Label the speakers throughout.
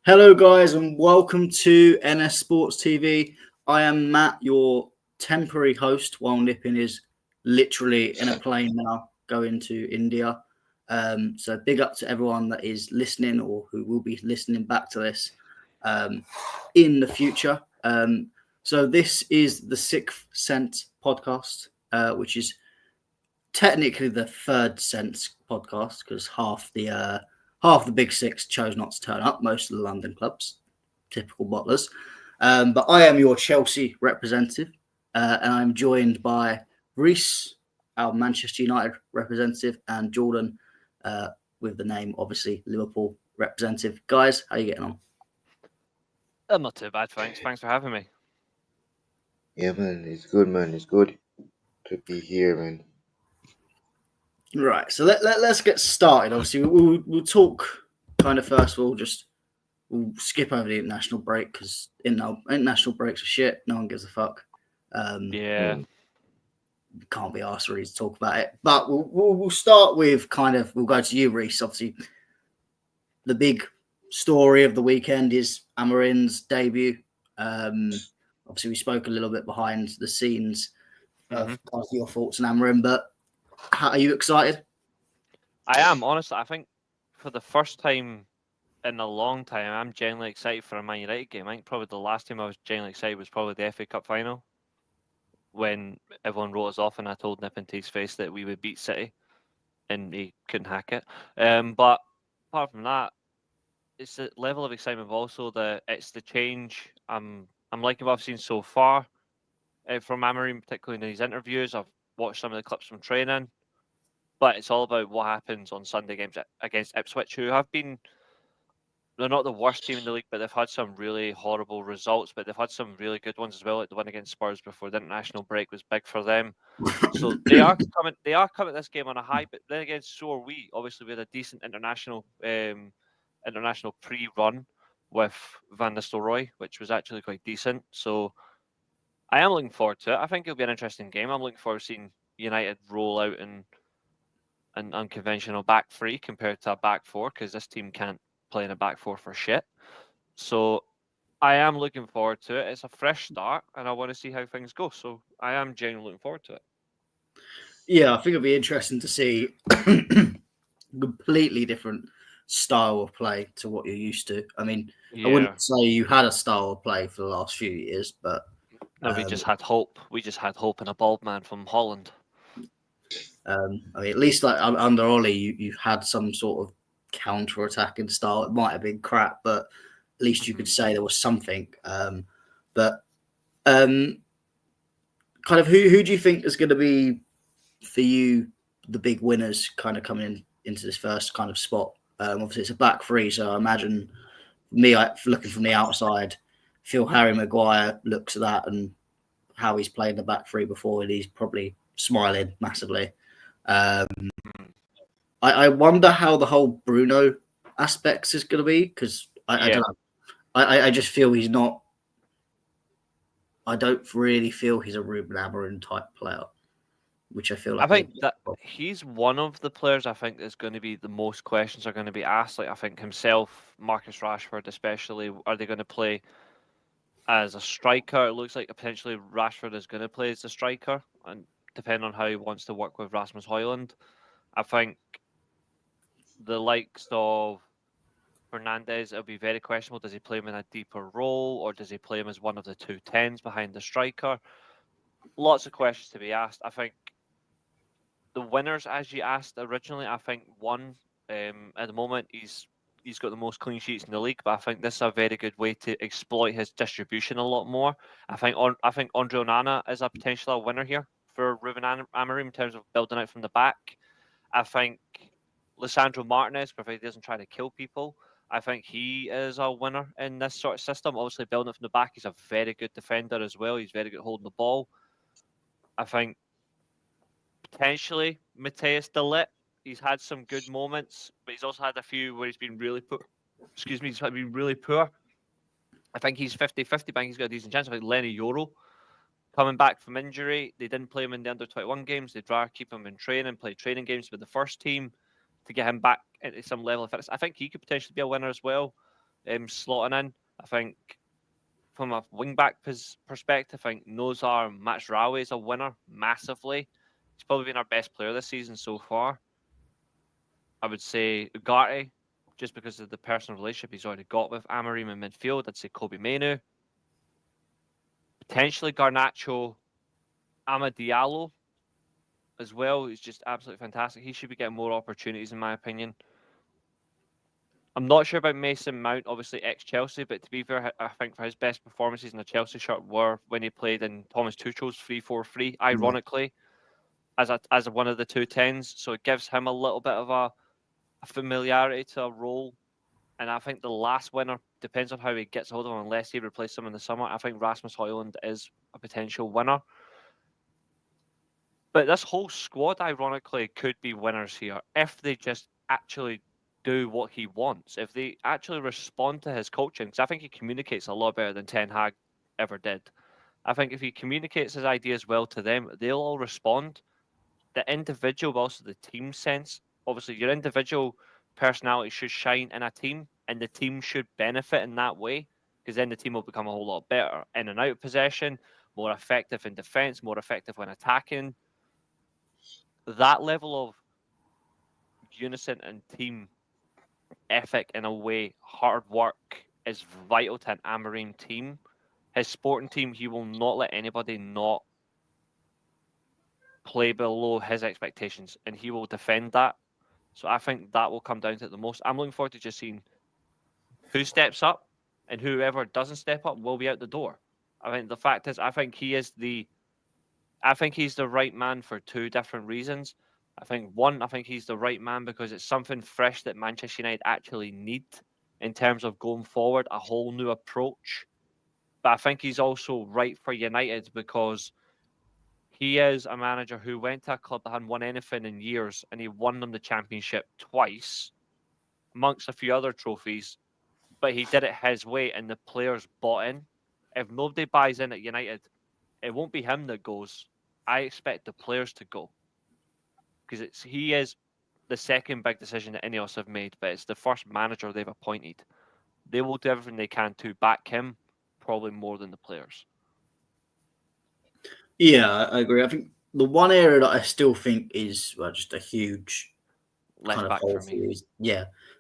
Speaker 1: Hello, guys, and welcome to NS Sports TV. I am Matt, your temporary host, while Nippin is literally in a plane now going to India. So, big up to everyone that is listening or who will be listening back to this in the future. So, this is the Sixth Sense podcast, which is technically the Third Sense podcast because half the big six chose not to turn up. Most of the London clubs, typical bottlers. But I am your Chelsea representative, and I'm joined by Reese, our Manchester United representative, and Jordan, with the name obviously Liverpool representative. Guys, how are you getting on?
Speaker 2: I'm not too bad, thanks. Thanks for having me.
Speaker 3: Yeah, man, it's good, man. It's good to be here, man.
Speaker 1: Right, so let's get started. Obviously, we'll talk kind of first of all, we'll skip over the international break because international breaks are shit. No one gives a fuck.
Speaker 2: Yeah.
Speaker 1: Can't be asked really to talk about it. But we'll start with we'll go to you, Reese. Obviously, the big story of the weekend is Amarin's debut. Obviously, we spoke a little bit behind the scenes of kind of your thoughts on Amarin, but how are you excited?
Speaker 2: I am, honestly. I think for the first time in a long time, I'm genuinely excited for a Man United game. I think probably the last time I was genuinely excited was probably the FA Cup final when everyone wrote us off and I told Nip into his face that we would beat City and he couldn't hack it. But apart from that, it's the level of excitement, but also it's the change. I'm liking what I've seen so far from Amarin, particularly in these interviews. I've watched some of the clips from training. But it's all about what happens on Sunday games against Ipswich, who have been, they're not the worst team in the league, but they've had some really horrible results, but they've had some really good ones as well. Like the win against Spurs before the international break was big for them. So they are coming this game on a high, but then again, so are we. Obviously, we had a decent international pre-run with Van Nistelrooy, which was actually quite decent. So I am looking forward to it. I think it'll be an interesting game. I'm looking forward to seeing United roll out and an unconventional back three compared to a back four because this team can't play in a back four for shit. So I am looking forward to it. It's a fresh start and I want to see how things go. So I am genuinely looking forward to it.
Speaker 1: Yeah, I think it'll be interesting to see completely different style of play to what you're used to. I mean, I wouldn't say you had a style of play for the last few years, but
Speaker 2: no, we just had hope. We just had hope in a bald man from Holland.
Speaker 1: I mean, at least like under Ollie, you had some sort of counter-attacking style. It might have been crap, but at least you could say there was something. But kind of who do you think is going to be for you the big winners kind of coming into this first kind of spot? Obviously, it's a back three, so I imagine me looking from the outside, feel Harry Maguire looks at that and how he's played the back three before, and he's probably smiling massively. I wonder how the whole Bruno aspects is going to be because I don't know. I just feel he's not. I don't really feel he's a Ruben Amorim type player, which I feel like.
Speaker 2: I think that he's one of the players I think is going to be the most questions are going to be asked. Like I think himself, Marcus Rashford especially, are they going to play as a striker? It looks like potentially Rashford is going to play as a striker, and depending on how he wants to work with Rasmus Højlund, I think the likes of Fernandes, it'll be very questionable. Does he play him in a deeper role, or does he play him as one of the 2 10s behind the striker? Lots of questions to be asked. I think the winners, as you asked originally, I think one at the moment he's got the most clean sheets in the league, but I think this is a very good way to exploit his distribution a lot more. I think Andre Onana is a potential winner here for Ruben Amorim in terms of building out from the back. I think Lisandro Martinez, provided he doesn't try to kill people, I think he is a winner in this sort of system. Obviously, building it from the back, he's a very good defender as well. He's very good holding the ball. I think potentially Mateus de Ligt. He's had some good moments, but he's also had a few where he's been really poor. Excuse me, he's been really poor. I think he's 50-50, but I think he's got a decent chance. I think Lenny Yoro coming back from injury. They didn't play him in the under-21 games. They'd rather keep him in training, play training games with the first team to get him back into some level of fitness. I think he could potentially be a winner as well. slotting in. I think from a wing-back perspective, I think Nozar Mazraoui is a winner massively. He's probably been our best player this season so far. I would say Ugarte, just because of the personal relationship he's already got with Amorim in midfield. I'd say Kobe Mainoo. Potentially Garnacho, Amad Diallo as well. He's just absolutely fantastic. He should be getting more opportunities, in my opinion. I'm not sure about Mason Mount, obviously ex-Chelsea, but to be fair, I think for his best performances in the Chelsea shirt were when he played in Thomas Tuchel's 3-4-3, ironically, as one of the 2 10s. So it gives him a little bit of a familiarity to a role. And I think the last winner depends on how he gets hold of him, unless he replaces him in the summer. I think Rasmus Højlund is a potential winner. But this whole squad, ironically, could be winners here if they just actually do what he wants. If they actually respond to his coaching, because I think he communicates a lot better than Ten Hag ever did. I think if he communicates his ideas well to them, they'll all respond. The individual, but also the team sense. Obviously, your individual personality should shine in a team, and the team should benefit in that way, because then the team will become a whole lot better in and out of possession, more effective in defence, more effective when attacking. That level of unison and team ethic, in a way, hard work, is vital to an Amorim team. His sporting team, he will not let anybody not play below his expectations, and he will defend that. So I think that will come down to it the most. I'm looking forward to just seeing who steps up, and whoever doesn't step up will be out the door. I mean, the fact is, I think he's the right man for 2 different reasons. I think he's the right man because it's something fresh that Manchester United actually need in terms of going forward, a whole new approach. But I think he's also right for United because he is a manager who went to a club that hadn't won anything in years, and he won them the championship twice, amongst a few other trophies. But he did it his way, and the players bought in. If nobody buys in at United, it won't be him that goes. I expect the players to go, because he is the second big decision that Ineos have made, but it's the first manager they've appointed. They will do everything they can to back him, probably more than the players.
Speaker 1: Yeah, I agree. I think the one area that I still think is just a huge
Speaker 2: Left
Speaker 1: kind of
Speaker 2: back
Speaker 1: hole
Speaker 2: for
Speaker 1: for
Speaker 2: me.
Speaker 1: you is,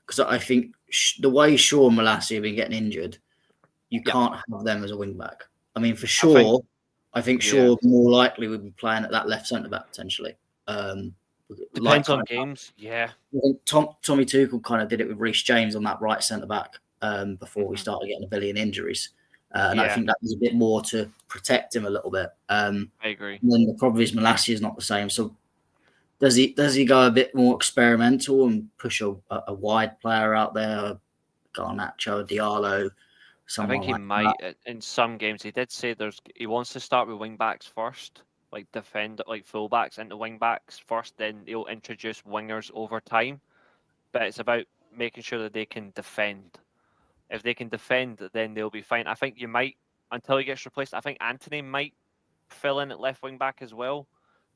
Speaker 1: because I think the way Shaw and Malassi have been getting injured, you can't have them as a wing back. I mean, for sure, I think Shaw more likely would be playing at that left centre back potentially.
Speaker 2: Depends on games,
Speaker 1: I think Tommy Tuchel kind of did it with Reece James on that right centre back before we started getting a billion injuries. And I think that was a bit more to protect him a little bit.
Speaker 2: I agree.
Speaker 1: And then the problem is Malassi is not the same. So does he go a bit more experimental and push a wide player out there, Garnacho, Diallo?
Speaker 2: I think he
Speaker 1: like
Speaker 2: might
Speaker 1: that?
Speaker 2: in some games. He did say he wants to start with wing backs first, like full backs into wing backs first. Then he'll introduce wingers over time. But it's about making sure that they can defend. If they can defend, then they'll be fine. I think you might, until he gets replaced, I think Anthony might fill in at left wing back as well,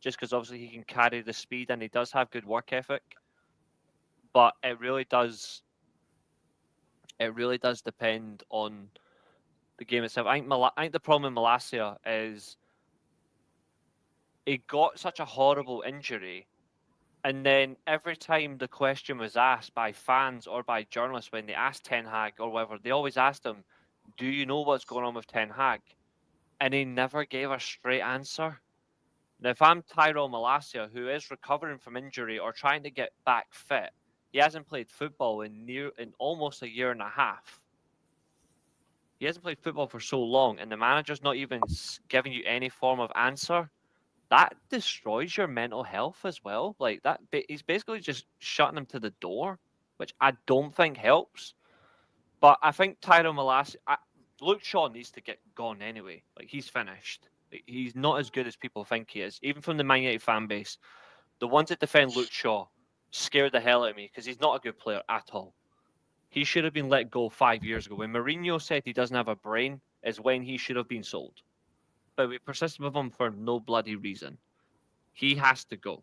Speaker 2: just because obviously he can carry the speed and he does have good work ethic. But it really does depend on the game itself. I think the problem in Malacia is he got such a horrible injury. And then every time the question was asked by fans or by journalists when they asked Ten Hag or whatever, they always asked him, do you know what's going on with Ten Hag? And he never gave a straight answer. Now, if I'm Tyrell Malacia, who is recovering from injury or trying to get back fit, he hasn't played football in almost a year and a half. He hasn't played football for so long, and the manager's not even giving you any form of answer. That destroys your mental health as well. Like that, he's basically just shutting him to the door, which I don't think helps. But I think Tyrell Malacia, Luke Shaw needs to get gone anyway. Like he's finished. He's not as good as people think he is. Even from the Man United fan base, the ones that defend Luke Shaw scare the hell out of me because he's not a good player at all. He should have been let go 5 years ago. When Mourinho said he doesn't have a brain, is when he should have been sold. But we persisted with him for no bloody reason. He has to go.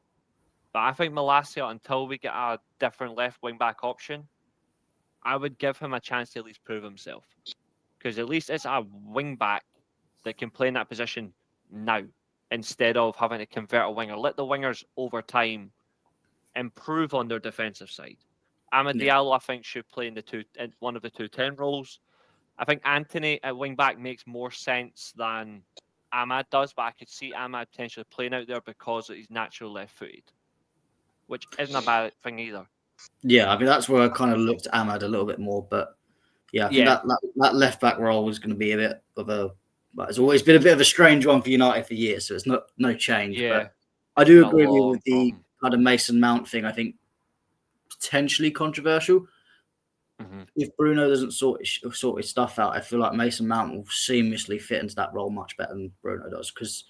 Speaker 2: But I think Malacia, until we get a different left wing back option, I would give him a chance to at least prove himself. Because at least it's a wing back that can play in that position now instead of having to convert a winger. Let the wingers over time improve on their defensive side. Amad
Speaker 1: Yeah.
Speaker 2: Diallo, I think, should play in one of the 2-10 roles. I think Anthony at wing back makes more sense than Amad does, but I could see Amad potentially playing out there because he's naturally left-footed, which isn't a bad thing either.
Speaker 1: Yeah, I mean that's where I kind of looked at Ahmad a little bit more, but yeah, I think
Speaker 2: Yeah.
Speaker 1: that left back role was going to be a bit of a. But it's always been a bit of a strange one for United for years, so it's no change.
Speaker 2: Yeah.
Speaker 1: But I do
Speaker 2: Been a
Speaker 1: agree with you
Speaker 2: long
Speaker 1: with the
Speaker 2: problem.
Speaker 1: kind of Mason Mount thing. I think potentially controversial.
Speaker 2: Mm-hmm.
Speaker 1: If Bruno doesn't sort his stuff out, I feel like Mason Mount will seamlessly fit into that role much better than Bruno does because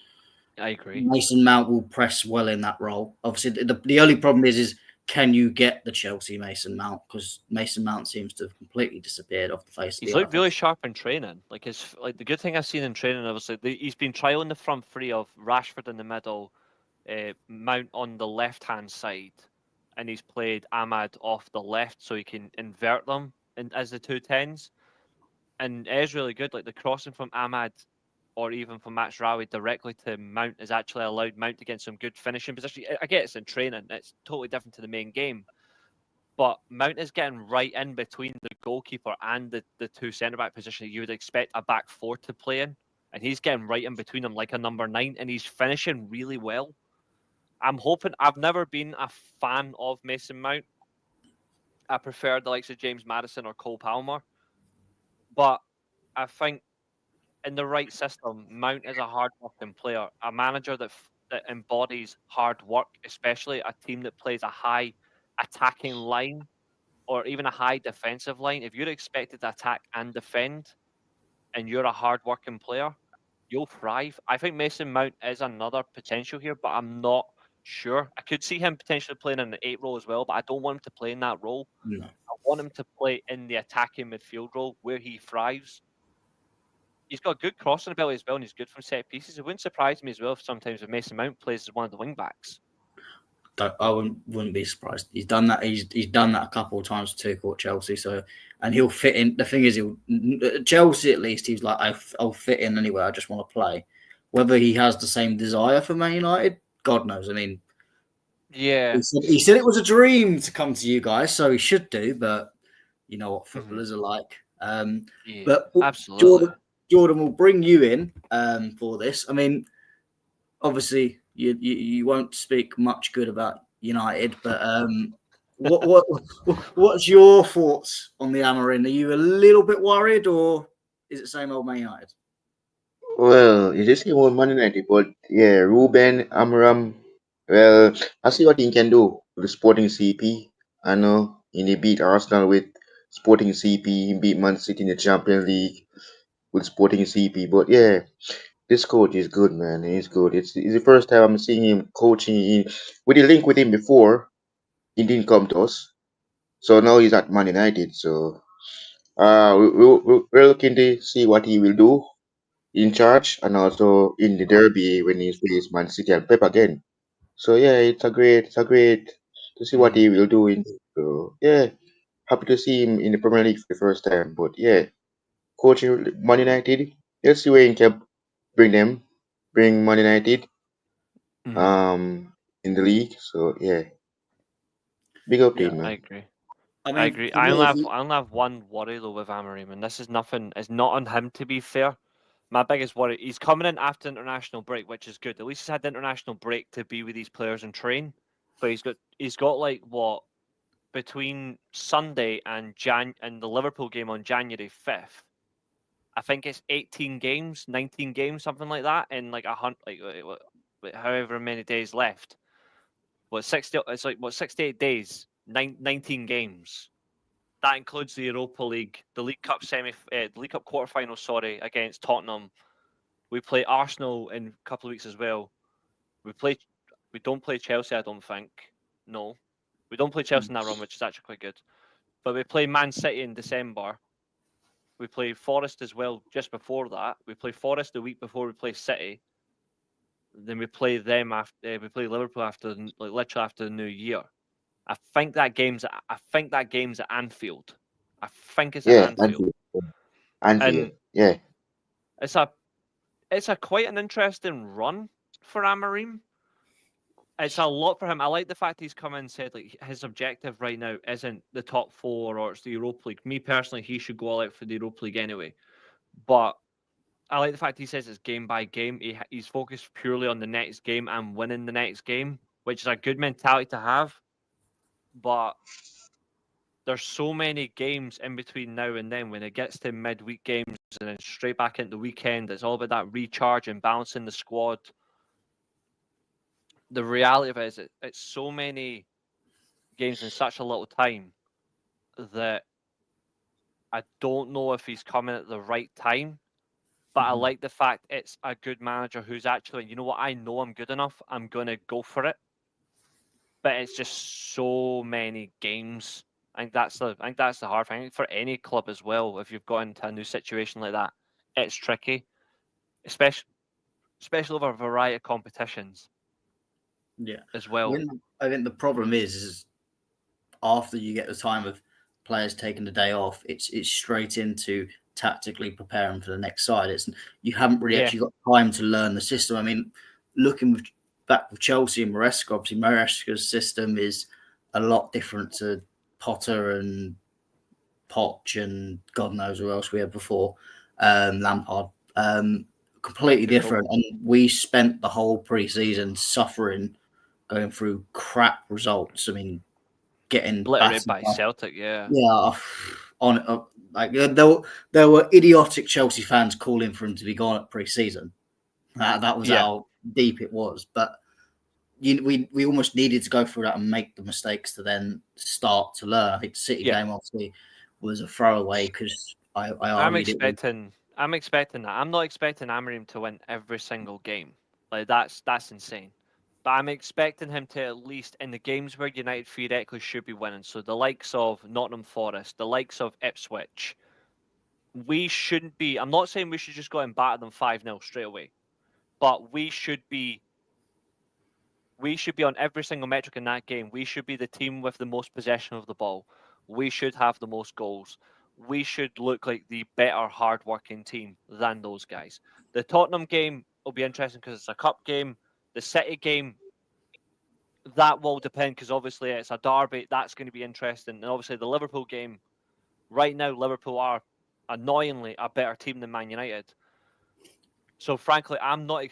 Speaker 2: I agree.
Speaker 1: Mason Mount will press well in that role. Obviously, the only problem is can you get the Chelsea Mason Mount? Because Mason Mount seems to have completely disappeared off the face of
Speaker 2: He's
Speaker 1: the
Speaker 2: looked
Speaker 1: earth.
Speaker 2: really sharp in training. Like the good thing I've seen in training, obviously, he's been trialing the front three of Rashford in the middle, Mount on the left hand side, and he's played Ahmad off the left so he can invert them as the 2-10s. And it is really good. Like the crossing from Ahmad or even from Mazraoui directly to Mount is actually allowed Mount to get some good finishing position. I get it's in training; it's totally different to the main game. But Mount is getting right in between the goalkeeper and the two centre back position you would expect a back four to play in, and he's getting right in between them like a number 9, and he's finishing really well. I'm hoping. I've never been a fan of Mason Mount. I prefer the likes of James Maddison or Cole Palmer, but I think in the right system, Mount is a hard-working player, a manager that embodies hard work, especially a team that plays a high attacking line or even a high defensive line. If you're expected to attack and defend, and you're a hard-working player, you'll thrive. I think Mason Mount is another potential here, but I'm not sure. I could see him potentially playing in the 8 role as well, but I don't want him to play in that role.
Speaker 1: No.
Speaker 2: I want him to play in the attacking midfield role where he thrives. He's got good crossing ability as well, and he's good from set pieces. It wouldn't surprise me as well if sometimes if Mason Mount plays as one of the wing backs.
Speaker 1: I wouldn't be surprised. He's done that. He's done that a couple of times too at Chelsea. So, and he'll fit in. The thing is, Chelsea at least he's like I'll fit in anywhere. I just want to play. Whether he has the same desire for Man United, God knows. I mean,
Speaker 2: Yeah,
Speaker 1: he said it was a dream to come to you guys, so he should do. But you know what footballers are like.
Speaker 2: yeah,
Speaker 1: But
Speaker 2: absolutely.
Speaker 1: Jordan will bring you in for this. I mean, obviously you won't speak much good about United, but what's your thoughts on the Amorim? Are you a little bit worried, or is it same old Man United?
Speaker 3: Well, it is about Man United, but yeah, Ruben Amram. Well, I see what he can do with Sporting CP. I know he beat Arsenal with Sporting CP. He beat Man City in the Champions League with Sporting CP. But yeah, this coach is good, man. He's good. It's the first time I'm seeing him coaching. We did link with him before. He didn't come to us, so now he's at Man United. So we're looking to see what he will do in charge and also in the derby when he plays Man City and Pep again. So yeah, it's a great to see what he will do in. So yeah, happy to see him in the Premier League for the first time. But yeah, coaching Man United, let's see where he can bring Man United in the league. So yeah, big up to
Speaker 1: Yeah,
Speaker 3: him,
Speaker 2: I
Speaker 3: man.
Speaker 2: agree.
Speaker 1: I
Speaker 2: I
Speaker 1: mean,
Speaker 2: agree.
Speaker 1: for me,
Speaker 2: I only have one worry though with Amorim, and this is nothing. It's not on him to be fair. My biggest worry, he's coming in after international break, which is good. At least he's had the international break to be with these players and train. But he's got like what between Sunday and the Liverpool game on January 5th. I think it's 18 games, 19 games, something like that, in like however many days left. What 60? It's like what 68 days, 19 games. That includes the Europa League, the League Cup the League Cup quarterfinal. Sorry, against Tottenham. We play Arsenal in a couple of weeks as well. We don't play Chelsea. I don't think. No, we don't play Chelsea in that run, which is actually quite good. But we play Man City in December. We play Forest as well just before that. We play Forest the week before we play City. Then we play them after. We play Liverpool after, like literally after the New Year. I think that game's at Anfield. I think it's
Speaker 3: Yeah,
Speaker 2: at Anfield.
Speaker 3: Anfield. Yeah.
Speaker 2: It's a quite an interesting run for Amorim. It's a lot for him. I like the fact he's come in and said like his objective right now isn't the top 4 or it's the Europa League. Me personally, he should go all out for the Europa League anyway. But I like the fact he says it's game by game. He's focused purely on the next game and winning the next game, which is a good mentality to have. But there's so many games in between now and then when it gets to midweek games and then straight back into the weekend. It's all about that recharge and balancing the squad. The reality of it is it's so many games in such a little time that I don't know if he's coming at the right time. But I like the fact it's a good manager who's actually, you know what, I know I'm good enough. I'm going to go for it. But it's just so many games. I think that's the hard thing for any club as well. If you've got into a new situation like that, it's tricky, especially over a variety of competitions.
Speaker 1: Yeah,
Speaker 2: as well.
Speaker 1: I think the problem is after you get the time of players taking the day off, it's straight into tactically preparing for the next side. You haven't really actually got time to learn the system. I mean, looking back with Chelsea and Maresca, obviously Maresca's system is a lot different to Potter and Poch and God knows who else we had before, Lampard. Completely different. And we spent the whole pre-season suffering, going through crap results. I mean, getting
Speaker 2: obliterated by Celtic, yeah.
Speaker 1: Like there were idiotic Chelsea fans calling for him to be gone at pre-season. That was how deep it was. But we almost needed to go through that and make the mistakes to then start to learn. I think the City game obviously was a throwaway because I'm expecting
Speaker 2: that. I'm not expecting Amorim to win every single game. Like that's insane. But I'm expecting him to at least in the games where United theoretically should be winning. So the likes of Nottingham Forest, the likes of Ipswich, we shouldn't be. I'm not saying we should just go and batter them 5-0 straight away, but we should be on every single metric in that game. We should be the team with the most possession of the ball. We should have the most goals. We should look like the better, hard-working team than those guys. The Tottenham game will be interesting because it's a cup game. The City game, that will depend because obviously it's a derby. That's going to be interesting. And obviously the Liverpool game, right now Liverpool are annoyingly a better team than Man United. So frankly, I'm not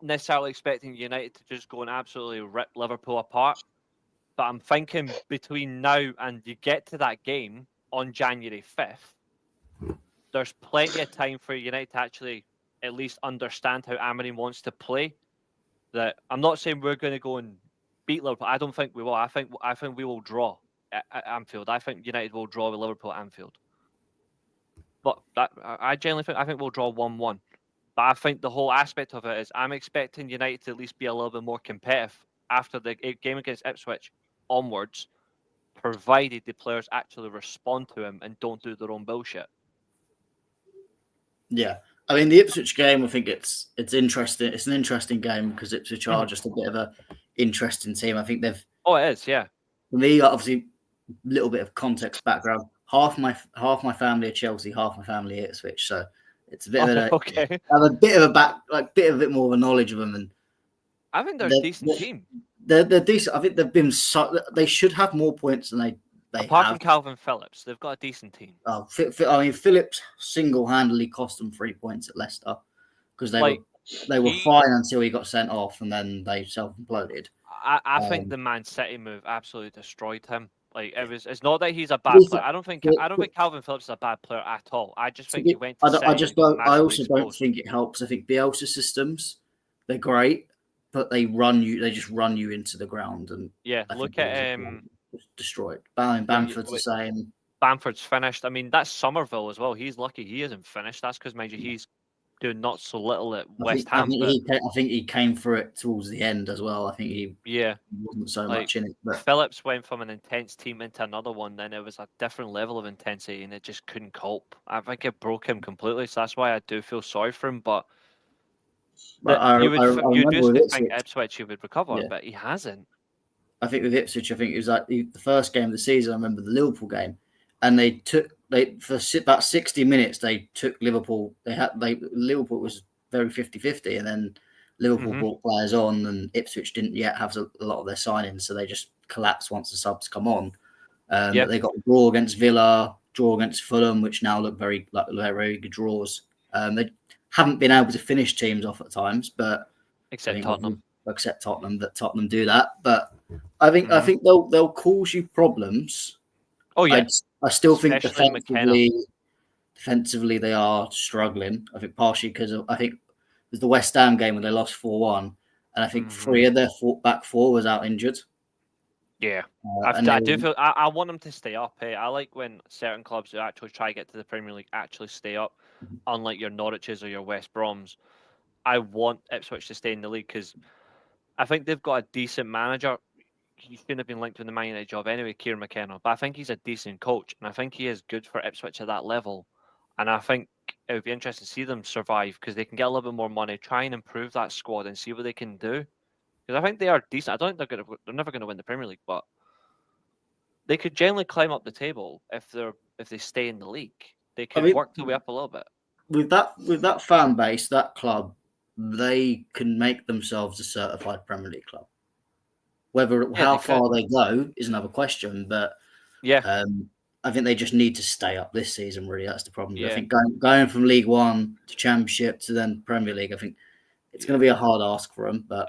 Speaker 2: necessarily expecting United to just go and absolutely rip Liverpool apart. But I'm thinking between now and you get to that game on January 5th, there's plenty of time for United to actually at least understand how Amorim wants to play. That I'm not saying we're going to go and beat Liverpool. I don't think we will. I think we will draw at Anfield. I think United will draw with Liverpool at Anfield. But I genuinely think we'll draw 1-1. But I think the whole aspect of it is I'm expecting United to at least be a little bit more competitive after the game against Ipswich onwards, provided the players actually respond to him and don't do their own bullshit.
Speaker 1: Yeah. I mean, the Ipswich game, I think it's interesting. It's an interesting game because Ipswich are just a bit of an interesting team. I think they've...
Speaker 2: Oh, it is, yeah.
Speaker 1: For me, obviously, a little bit of context background. Half my family are Chelsea, half my family are Ipswich. So it's a bit of
Speaker 2: okay.
Speaker 1: I have a bit of a bit more of a knowledge of them. And
Speaker 2: I think they're a decent team.
Speaker 1: They're decent. I think they've been they should have more points than they
Speaker 2: Apart
Speaker 1: have.
Speaker 2: from Calvin Phillips, they've got a decent team.
Speaker 1: Oh, I mean, Phillips single-handedly cost them 3 points at Leicester because they were fine until he got sent off and then they self-imploded.
Speaker 2: I think the Man City move absolutely destroyed him. Like it's not that he's a bad player. I don't think Calvin Phillips is a bad player at all. I just think he went to
Speaker 1: I also don't think it helps. I think Bielsa systems, they're great, but they just run you into the ground and
Speaker 2: look at
Speaker 1: destroyed. Bamford's the same.
Speaker 2: Bamford's finished. I mean, that's Somerville as well. He's lucky he isn't finished. That's because, mind you, he's doing not so little at West Ham.
Speaker 1: I think he came for it towards the end as well. I think he wasn't so much in it. But
Speaker 2: Phillips went from an intense team into another one, then it was a different level of intensity, and it just couldn't cope. I think it broke him completely. So that's why I do feel sorry for him. But you do think Ipswich he would recover, but he hasn't.
Speaker 1: I think with Ipswich, I think it was like the first game of the season. I remember the Liverpool game, and they for about 60 minutes they took Liverpool. Liverpool was very 50-50, and then Liverpool brought players on, and Ipswich didn't yet have a lot of their signings, so they just collapsed once the subs come on. They got a draw against Villa, draw against Fulham, which now look very good draws. They haven't been able to finish teams off at times, but
Speaker 2: except Tottenham.
Speaker 1: That Tottenham do that. But I think they'll cause you problems.
Speaker 2: Oh yeah,
Speaker 1: I still think
Speaker 2: Especially
Speaker 1: defensively they are struggling. I think partially because I think it was the West Ham game where they lost 4-1, and I think 3 of their back 4 was out injured.
Speaker 2: Yeah, I do feel I want them to stay up. Hey, I like when certain clubs who actually try to get to the Premier League actually stay up, unlike your Norwiches or your West Broms. I want Ipswich to stay in the league because I think they've got a decent manager. He shouldn't have been linked with the Man United job anyway, Kieran McKenna, but I think he's a decent coach, and I think he is good for Ipswich at that level. And I think it would be interesting to see them survive because they can get a little bit more money, try and improve that squad and see what they can do. Because I think they are decent. I don't think they're never going to win the Premier League, but they could generally climb up the table if they stay in the league. They could work their way up a little bit.
Speaker 1: With that fan base, that club, they can make themselves a certified Premier League club. How far they go is another question, but I think they just need to stay up this season. Really, that's the problem. Yeah. I think going from League One to Championship to then Premier League, I think it's going to be a hard ask for them. But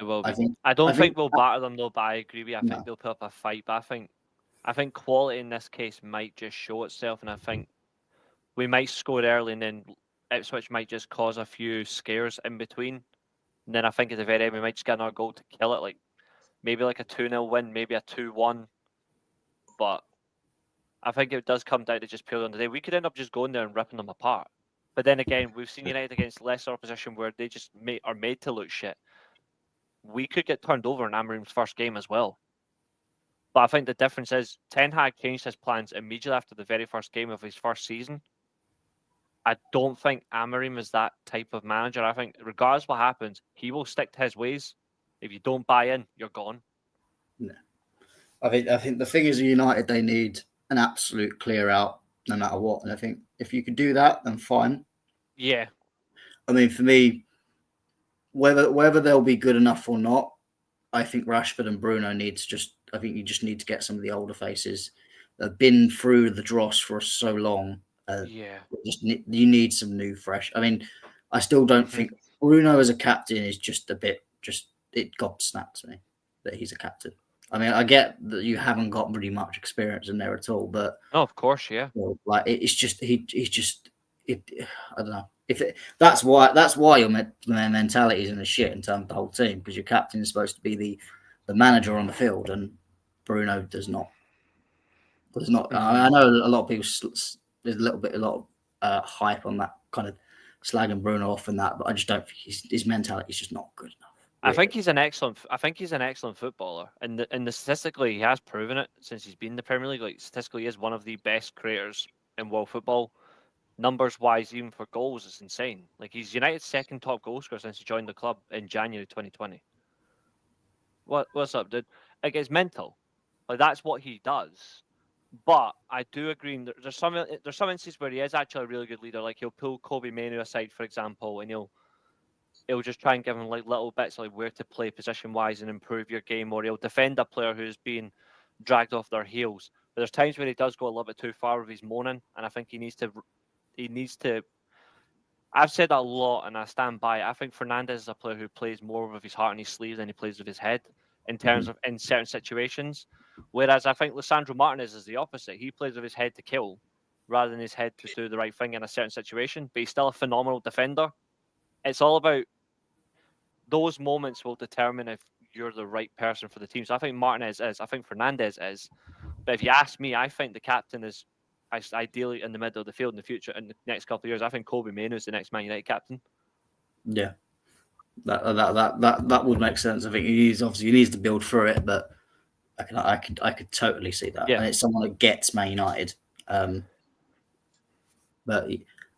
Speaker 2: I don't think we'll batter them though. But I agree with you. I think they'll put up a fight. But I think quality in this case might just show itself, and I think we might score early, and then Ipswich might just cause a few scares in between. And then I think at the very end we might just get another goal to kill it, like maybe like a 2-0 win, maybe a 2-1. But I think it does come down to just purely on the day. We could end up just going there and ripping them apart. But then again, we've seen United against lesser opposition where they just are made to look shit. We could get turned over in Amorim's first game as well. But I think the difference is Ten Hag changed his plans immediately after the very first game of his first season. I don't think Amorim is that type of manager. I think regardless what happens, he will stick to his ways. If you don't buy in, you're gone.
Speaker 1: No. I think the thing is United, they need an absolute clear out no matter what. And I think if you could do that, then fine.
Speaker 2: Yeah.
Speaker 1: I mean, for me, whether they'll be good enough or not, I think Rashford and Bruno I think you just need to get some of the older faces that have been through the dross for so long. You need some new fresh. I mean, I still don't think Bruno as a captain is just a bit. It gobsmacked me that he's a captain. I mean, I get that you haven't got really much experience in there at all, but
Speaker 2: of course, yeah.
Speaker 1: It's just he's just. I don't know that's why your mentality is in the shit in terms of the whole team, because your captain is supposed to be the manager on the field, and Bruno does not. I know a lot of people. There's a lot of hype on that kind of slagging Bruno off and that, but I just don't think his mentality is just not good enough.
Speaker 2: Really. I think he's an excellent footballer, and statistically he has proven it since he's been in the Premier League. Like statistically, he is one of the best creators in world football. Numbers wise, even for goals, it's insane. Like he's United's second top goal scorer since he joined the club in January 2020. What's up, dude? Like it's mental. Like that's what he does. But I do agree. There's some instances where he is actually a really good leader. Like he'll pull Kobe Mainoo aside, for example, and he'll just try and give him like little bits like where to play position wise and improve your game, or he'll defend a player who's being dragged off their heels. But there's times where he does go a little bit too far with his moaning, and I think he needs to. I've said that a lot, and I stand by it. I think Fernandes is a player who plays more with his heart on his sleeve than he plays with his head in terms of in certain situations. Whereas I think Lisandro Martinez is the opposite. He plays with his head to kill rather than his head to do the right thing in a certain situation, but he's still a phenomenal defender. It's all about those moments will determine if you're the right person for the team. So I think Martinez is. I think Fernandes is. But if you ask me, I think the captain is ideally in the middle of the field in the future. In the next couple of years, I think Kobe Mainoo is the next Man United captain.
Speaker 1: Yeah, that would make sense. I think he needs to build through it, but I could totally see that.
Speaker 2: Yeah.
Speaker 1: And it's someone that gets Man United. But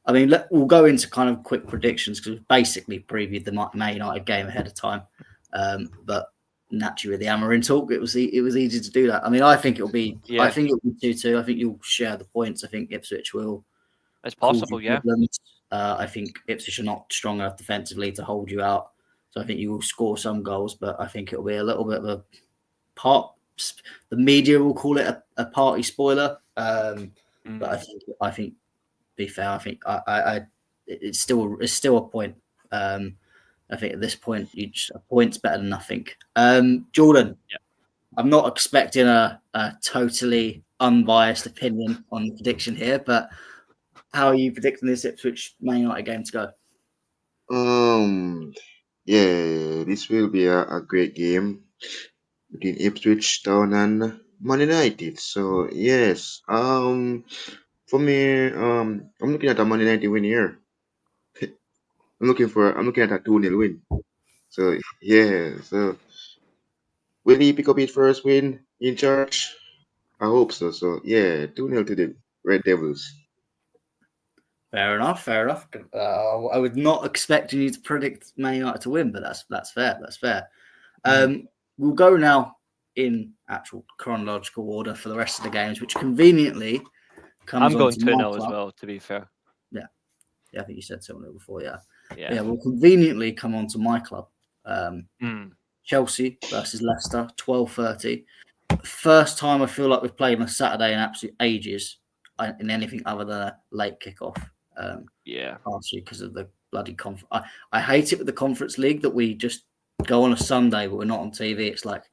Speaker 1: I mean, we'll go into kind of quick predictions because we basically previewed the Man United game ahead of time. But naturally with the Amarin talk, it was easy to do that. I mean, I think it'll be 2-2. I think you'll share the points. I think Ipswich will.
Speaker 2: It's possible, yeah.
Speaker 1: Problems. I think Ipswich are not strong enough defensively to hold you out. So I think you will score some goals, but I think it'll be a little bit of a part. The media will call it a party spoiler. But I think, be fair, I think it's still a point. I think at this point, a point's better than nothing. Jordan, I'm not expecting a totally unbiased opinion on the prediction here, but how are you predicting this Ipswich Man United game to
Speaker 3: go? Yeah, this will be a great game between Ipswich Town and Man United. So yes, for me, I'm looking at a Man United win here. I'm looking at a 2-0 win. So yeah, so will he pick up his first win in charge? I hope so. So yeah, 2-0 to the Red Devils.
Speaker 1: Fair enough. I was not expecting you to predict Man United to win, but that's fair. We'll go now in actual chronological order for the rest of the games, which conveniently comes.
Speaker 2: I'm going 2-0 as well, to be fair.
Speaker 1: Yeah, I think you said 2-0 before. Yeah.
Speaker 2: We'll
Speaker 1: conveniently come on to my club. Chelsea versus Leicester, 12:30. First time I feel like we've played on a Saturday in absolute ages in anything other than a late kickoff. Partially because of the bloody conference. I hate it with the Conference League that we just go on a Sunday, but we're not on TV. It's like,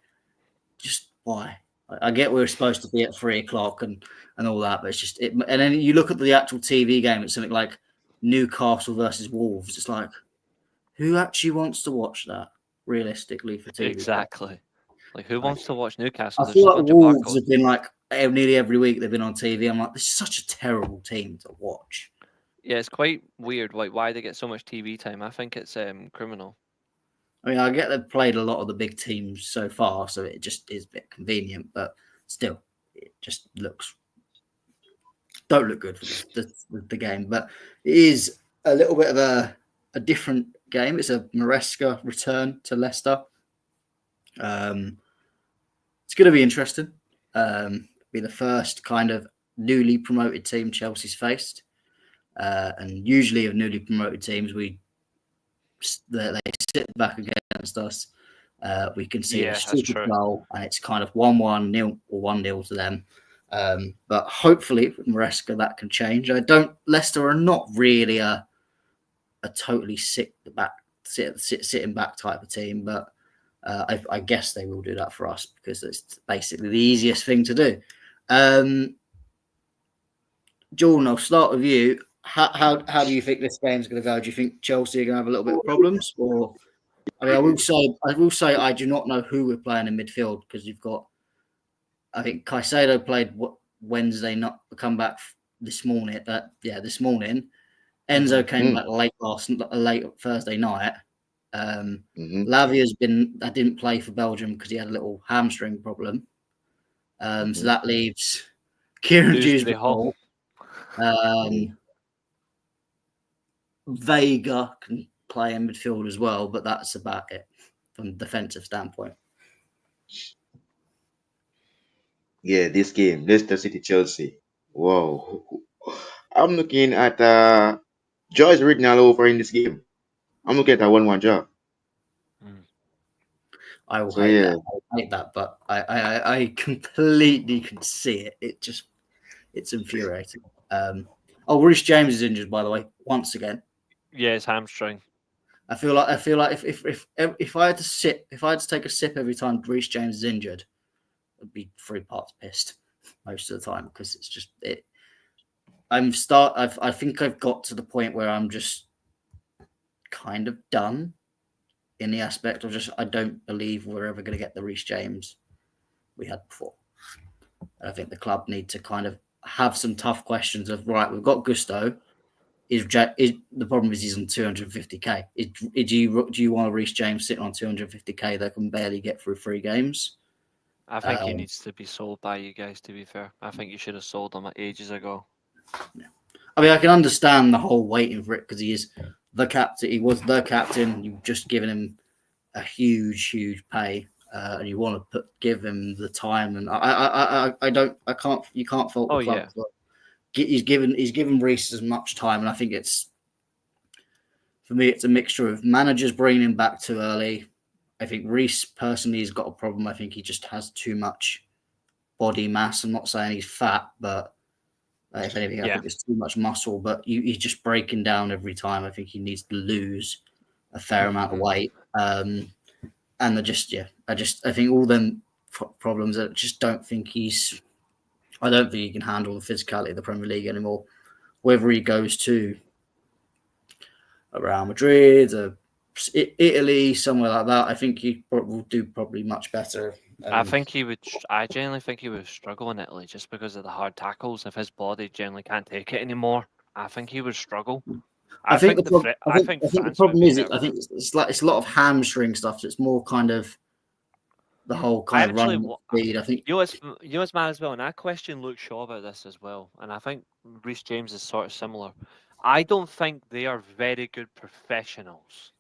Speaker 1: just why? I get we're supposed to be at 3:00 and all that, but it's just it. And then you look at the actual TV game. It's something like Newcastle versus Wolves. It's like, who actually wants to watch that realistically for TV?
Speaker 2: Exactly. Like, who wants to watch Newcastle?
Speaker 1: I feel like Wolves have been like nearly every week they've been on TV. I'm like, this is such a terrible team to watch.
Speaker 2: Yeah, it's quite weird. Like, why they get so much TV time? I think it's criminal.
Speaker 1: I mean, I get they've played a lot of the big teams so far, so it just is a bit convenient, but still, it just don't look good for the game. But it is a little bit of a different game. It's a Maresca return to Leicester. It's going to be interesting. Be the first kind of newly promoted team Chelsea's faced, and usually of newly promoted teams, they sit back against us. We can see a stupid goal, and it's kind of 1-1 nil or 1-0 to them. But hopefully with Maresca that can change. Leicester are not really a totally sitting back type of team, but I guess they will do that for us because it's basically the easiest thing to do. Jordan, I'll start with you. How do you think this game's going to go? Do you think Chelsea are going to have a little bit of problems? Or I mean, I will say I do not know who we're playing in midfield because you've got. I think Caicedo played Wednesday, not come back this morning. This morning. Enzo came back late Thursday night. Lavia's didn't play for Belgium because he had a little hamstring problem. So that leaves Kieran Dewsbury. Vega can play in midfield as well, but that's about it from a defensive standpoint.
Speaker 3: Yeah, this game, Leicester City Chelsea. Wow. I'm looking at Joyce written all over in this game. I'm looking at a 1-1 draw.
Speaker 1: I will hate that, but I completely can see it. It's infuriating. Reece James is injured, by the way, once again.
Speaker 2: Yeah, his hamstring.
Speaker 1: I feel like if I had to take a sip every time Reece James is injured, I'd be 3 parts pissed most of the time because it's just it. I think I've got to the point where I'm just kind of done in the aspect of I don't believe we're ever going to get the Reece James we had before. I think the club need to kind of have some tough questions of, right, we've got Gusto. The problem is he's on 250k. Do you want a Reece James sitting on 250k that can barely get through 3 games?
Speaker 2: I think he needs to be sold by you guys, to be fair. I think you should have sold him ages ago.
Speaker 1: Yeah. I mean, I can understand the whole waiting for it because he is the captain. He was the captain. You've just given him a huge pay. and you want to give him the time. And you can't fault the
Speaker 2: Oh,
Speaker 1: club.
Speaker 2: yeah.
Speaker 1: He's given Reece as much time, and I think for me, it's a mixture of managers bringing him back too early. I think Reece personally has got a problem. I think he just has too much body mass. I'm not saying he's fat, but if anything, I
Speaker 2: Yeah.
Speaker 1: think there's too much muscle. But he's just breaking down every time. I think he needs to lose a fair amount of weight. And I think all them problems. I just don't think I don't think he can handle the physicality of the Premier League anymore. Whether he goes to Real Madrid or Italy, somewhere like that, I think he will do probably much better.
Speaker 2: I genuinely think he would struggle in Italy just because of the hard tackles. If his body generally can't take it anymore, I think he would struggle.
Speaker 1: I think the problem is,
Speaker 2: I
Speaker 1: think it's a lot of hamstring stuff. So it's more kind of the whole kind of running speed. I think
Speaker 2: you know what's mad as well, and I question Luke Shaw about this as well, and I think Reece James is sort of similar. I don't think they are very good professionals.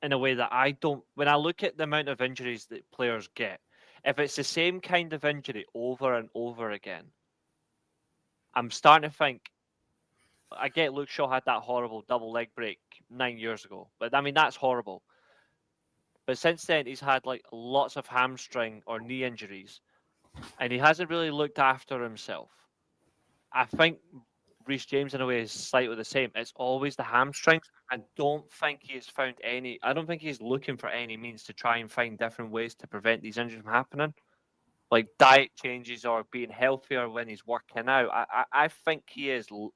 Speaker 2: In a way that when I look at the amount of injuries that players get, if it's the same kind of injury over and over again, I'm starting to think, I get Luke Shaw had that horrible double leg break 9 years ago, but I mean, that's horrible. But since then, he's had like lots of hamstring or knee injuries, and he hasn't really looked after himself. I think Reece James, in a way, is slightly the same. It's always the hamstrings. I don't think he's looking for any means to try and find different ways to prevent these injuries from happening, like diet changes or being healthier when he's working out. I think he is. Don't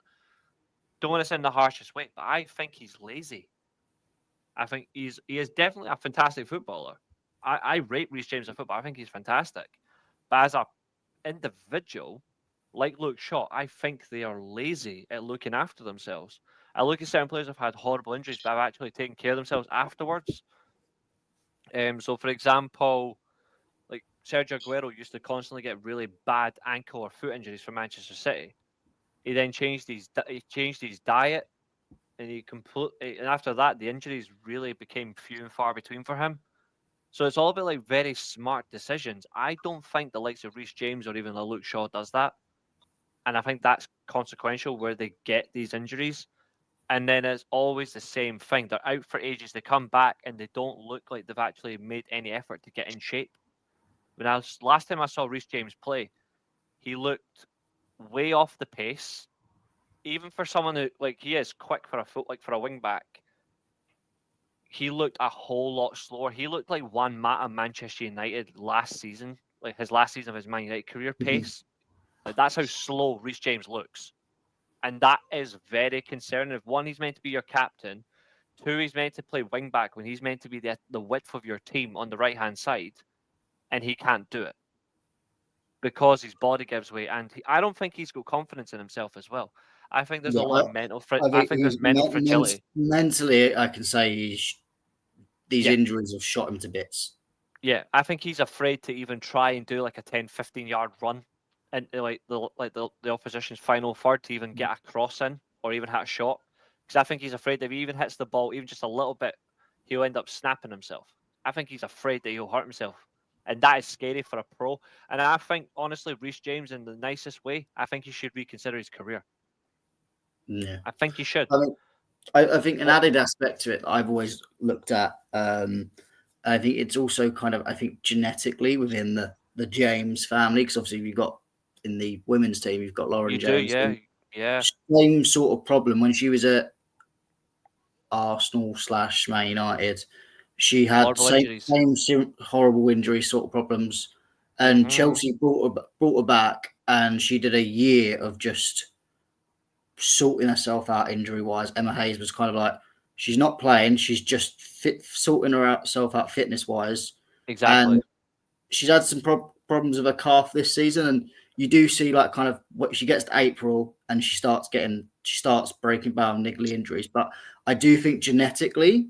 Speaker 2: want to sound the harshest way, but I think he's lazy. I think he is definitely a fantastic footballer. I rate Reece James as a footballer. I think he's fantastic, but as a individual, like Luke Shaw, I think they are lazy at looking after themselves. I look at certain players who've had horrible injuries, but have actually taken care of themselves afterwards. So, for example, like Sergio Aguero used to constantly get really bad ankle or foot injuries for Manchester City. He then changed his diet, and and after that, the injuries really became few and far between for him. So it's all about like very smart decisions. I don't think the likes of Reece James or even Luke Shaw does that. And I think that's consequential where they get these injuries. And then it's always the same thing. They're out for ages. They come back and they don't look like they've actually made any effort to get in shape. Last time I saw Reece James play, he looked way off the pace. Even for someone who he is quick for a wing back, he looked a whole lot slower. He looked like Juan Mata Manchester United last season, like his last season of his Man United career pace. Like that's how slow Reece James looks. And that is very concerning. If one, he's meant to be your captain. Two, he's meant to play wing back when he's meant to be the width of your team on the right-hand side. And he can't do it. Because his body gives way. And I don't think he's got confidence in himself as well. I think there's a lot of mental fragility.
Speaker 1: Mentally, I can say these injuries have shot him to bits.
Speaker 2: Yeah, I think he's afraid to even try and do like a 10, 15-yard run into the opposition's final third to even get a cross in or even hit a shot. Because I think he's afraid that if he even hits the ball even just a little bit, he'll end up snapping himself. I think he's afraid that he'll hurt himself. And that is scary for a pro. And I think, honestly, Reece James, in the nicest way, I think he should reconsider his career.
Speaker 1: Yeah.
Speaker 2: I think he should.
Speaker 1: I think an added aspect to it that I've always looked at, I think it's also kind of, genetically within the James family, because obviously you've got in the women's team, you've got Lauren James.
Speaker 2: Yeah.
Speaker 1: Same sort of problem when she was at Arsenal / Man United. She had same horrible injury sort of problems, and Chelsea brought her back, and she did a year of just sorting herself out injury wise. Emma Hayes was kind of like, she's not playing, she's just sorting herself out fitness wise.
Speaker 2: Exactly.
Speaker 1: And she's had some problems with her calf this season, and you do see like kind of what she gets to April and she starts breaking down niggly injuries. But I do think genetically,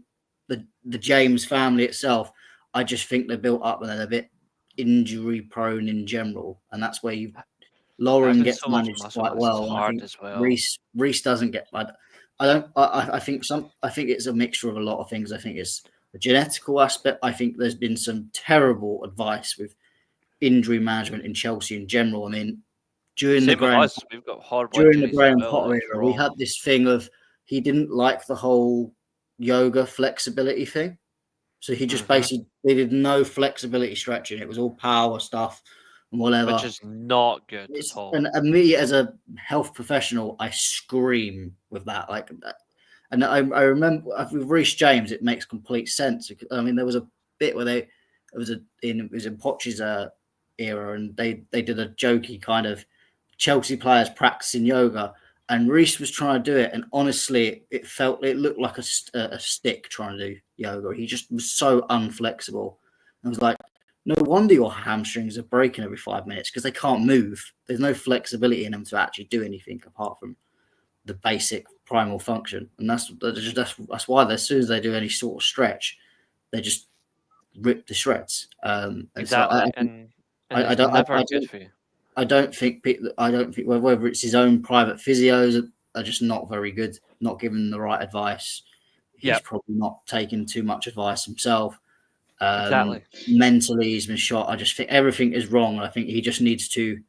Speaker 1: the James family itself, I just think they're built up and they're a bit injury prone in general, and that's where Lauren gets managed quite well. I think Reece doesn't get. I think it's a mixture of a lot of things. I think it's The genetical aspect, I think there's been some terrible advice with injury management in Chelsea in general. I mean, during the
Speaker 2: Same with
Speaker 1: Graham
Speaker 2: us. We've got horrible
Speaker 1: during the
Speaker 2: injuries as
Speaker 1: Graham
Speaker 2: well.
Speaker 1: Potter
Speaker 2: It's
Speaker 1: era, we
Speaker 2: wrong.
Speaker 1: had this thing of he didn't like the whole yoga flexibility thing. So he just basically did no flexibility stretching. It was all power stuff and whatever.
Speaker 2: Which is not good at all.
Speaker 1: And me as a health professional, I scream with that. Like, and I remember with Reece James, it makes complete sense. I mean, there was a bit where it was in Poch's era, and they did a jokey kind of Chelsea players practicing yoga, and Reece was trying to do it, and honestly, it looked like a stick trying to do yoga. He just was so unflexible. I was like, no wonder your hamstrings are breaking every 5 minutes because they can't move. There's no flexibility in them to actually do anything apart from the basic primal function, and that's why as soon as they do any sort of stretch, they just rip the shreds.
Speaker 2: Exactly, and it's never good for you.
Speaker 1: I don't think whether it's his own private physios are just not very good, not giving the right advice. He's probably not taking too much advice himself.
Speaker 2: Exactly.
Speaker 1: Mentally, he's been shot. I just think everything is wrong. I think he just needs to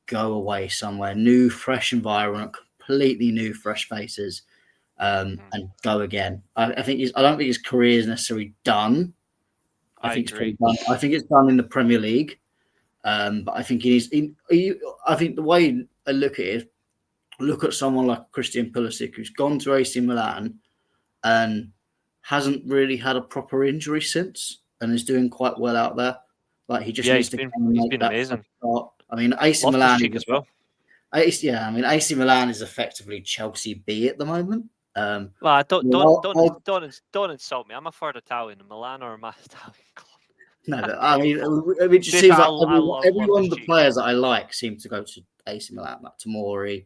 Speaker 1: go away somewhere, new, fresh environment, completely new, fresh faces, and go again. I don't think his career is necessarily done. I think it's done in the Premier League. But I think I think the way I look at it is, look at someone like Christian Pulisic, who's gone to AC Milan and hasn't really had a proper injury since, and is doing quite well out there. Like, he just needs to.
Speaker 2: He's been amazing.
Speaker 1: Start. I mean, AC Milan
Speaker 2: as well.
Speaker 1: AC Milan is effectively Chelsea B at the moment.
Speaker 2: Well, don't insult me. I'm a third Italian, and Milan are my Italian club.
Speaker 1: No, but I mean, it just seems like every one of the players that I like seem to go to AC Milan, like Tomori.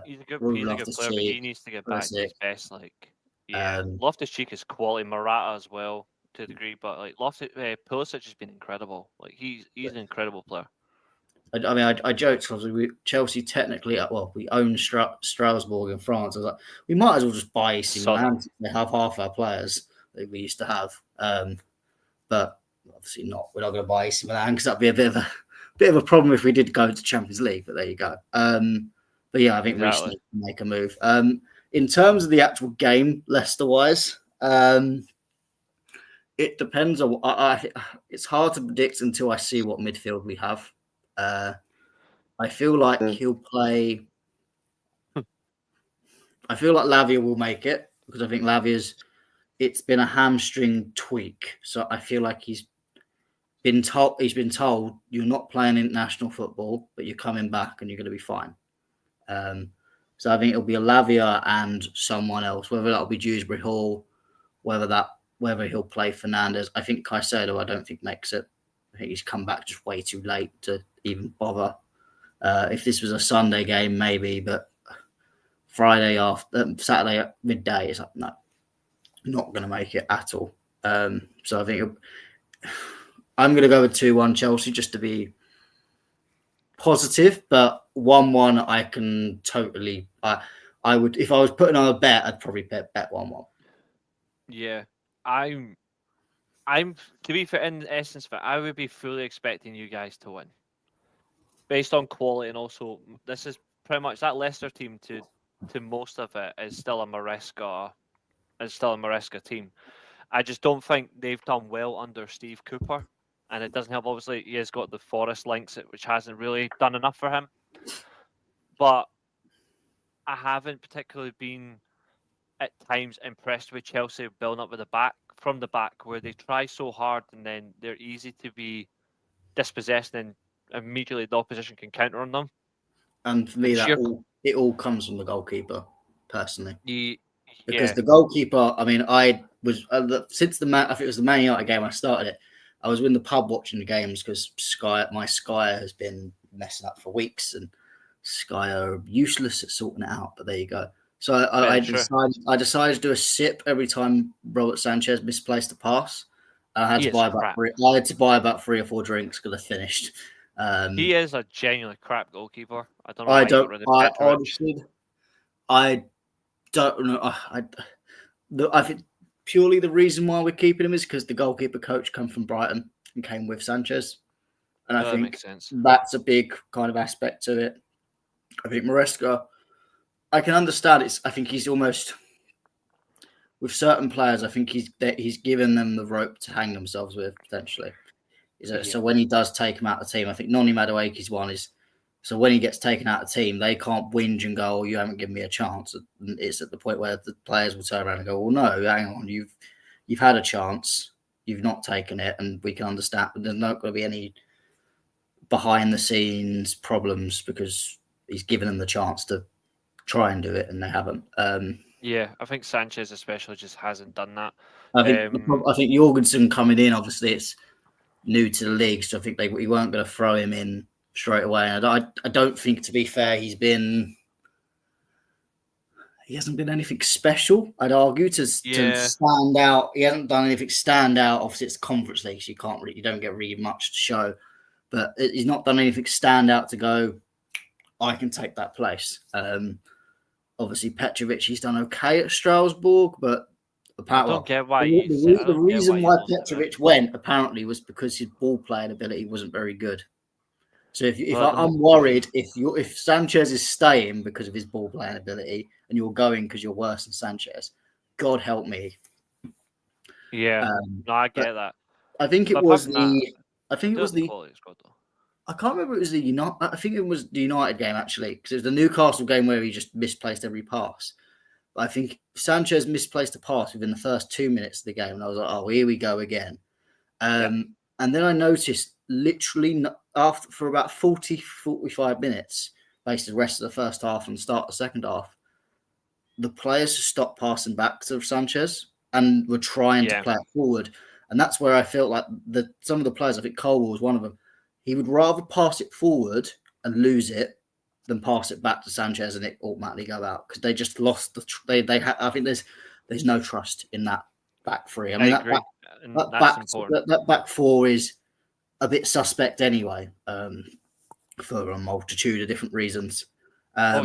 Speaker 2: He's a good player, but he needs to get back to his best. Like, Loftus-Cheek is quality. Morata as well to a degree, but like Pulisic has been incredible. Like, he's an incredible player.
Speaker 1: I mean, I joked because Chelsea technically, we own Strasbourg in France. I was like, we might as well just buy AC Milan. They have half our players that we used to have, but obviously not. We're not going to buy AC Milan because that'd be a bit of a problem if we did go to Champions League. But there you go. But yeah, I think we should make a move. In terms of the actual game, Leicester-wise, it depends on. It's hard to predict until I see what midfield we have. I feel like he'll play. I feel like Lavia will make it because I think it's been a hamstring tweak, so I feel like he's been told you're not playing international football, but you're coming back and you're going to be fine. So I think it'll be a Lavia and someone else, whether that'll be Dewsbury Hall, whether he'll play Fernandes. I think Caicedo, I don't think makes it. I think he's come back just way too late to even bother. If this was a Sunday game, maybe, but Saturday at midday, it's like, no, not going to make it at all. So I think I'm going to go with 2-1 Chelsea just to be positive, but 1-1 I can totally. I would, if I was putting on a bet, I'd probably bet 1-1.
Speaker 2: Yeah, I'm to be fair, in essence, I would be fully expecting you guys to win, based on quality, and also this is pretty much that Leicester team to most of it is still a Maresca team. I just don't think they've done well under Steve Cooper, and it doesn't help. Obviously, he has got the Forest links, which hasn't really done enough for him. But I haven't particularly been at times impressed with Chelsea building up from the back, where they try so hard and then they're easy to be dispossessed, and immediately the opposition can counter on them.
Speaker 1: And for me, it all comes from the goalkeeper, personally.
Speaker 2: Because
Speaker 1: the goalkeeper, I mean, I was since I think it was the Man United game I started it. I was in the pub watching the games because my Sky has been messing up for weeks, and Sky are useless at sorting it out. But there you go. So I decided to do a sip every time Robert Sanchez misplaced a pass. I had to buy about 3 or 4 drinks because I finished.
Speaker 2: He is a genuinely crap goalkeeper. I don't know.
Speaker 1: I don't know. I think purely the reason why we're keeping him is because the goalkeeper coach come from Brighton and came with Sanchez. And I
Speaker 2: That
Speaker 1: think
Speaker 2: makes sense.
Speaker 1: that's a big kind of aspect to it. I think Maresca, I can understand it. I think he's almost, with certain players, I think he's given them the rope to hang themselves with, potentially. So when he does take him out of the team, I think Noni Madueke's one is, so when he gets taken out of the team, they can't whinge and go, "Oh, you haven't given me a chance." It's at the point where the players will turn around and go, "Well, no, hang on, you've had a chance, you've not taken it," and we can understand. But there's not going to be any behind the scenes problems because he's given them the chance to try and do it, and they haven't.
Speaker 2: Yeah, I think Sanchez especially just hasn't done that.
Speaker 1: I think Jorgensen coming in, obviously, it's new to the league, so I think we weren't going to throw him in straight away. And I don't think, to be fair, he hasn't been anything special, I'd argue, to stand out. He hasn't done anything stand out. Obviously, it's Conference League, so you don't get really much to show. But he's not done anything stand out to go, I can take that place. Obviously, Petrovic, he's done okay at Strasbourg, but apparently,
Speaker 2: I don't get why
Speaker 1: the reason why Petrovic went apparently was because his ball playing ability wasn't very good. So I'm worried if Sanchez is staying because of his ball playing ability and you're going because you're worse than Sanchez, God help me.
Speaker 2: Yeah, no, I get that.
Speaker 1: I think it was the
Speaker 2: quality squad, though.
Speaker 1: I can't remember. It was the United. I think it was the United game actually, because it was the Newcastle game where he just misplaced every pass. But I think Sanchez misplaced a pass within the first 2 minutes of the game, and I was like, "Oh, here we go again." And then I noticed literally for about 45 minutes, basically the rest of the first half and the start of the second half, the players stopped passing back to Sanchez and were trying to play it forward. And that's where I felt like some of the players, I think Cole was one of them, he would rather pass it forward and lose it than pass it back to Sanchez and it automatically go out, because they just lost I think there's no trust in that back three. I mean,
Speaker 2: I agree.
Speaker 1: That back four is a bit suspect anyway, for a multitude of different reasons. But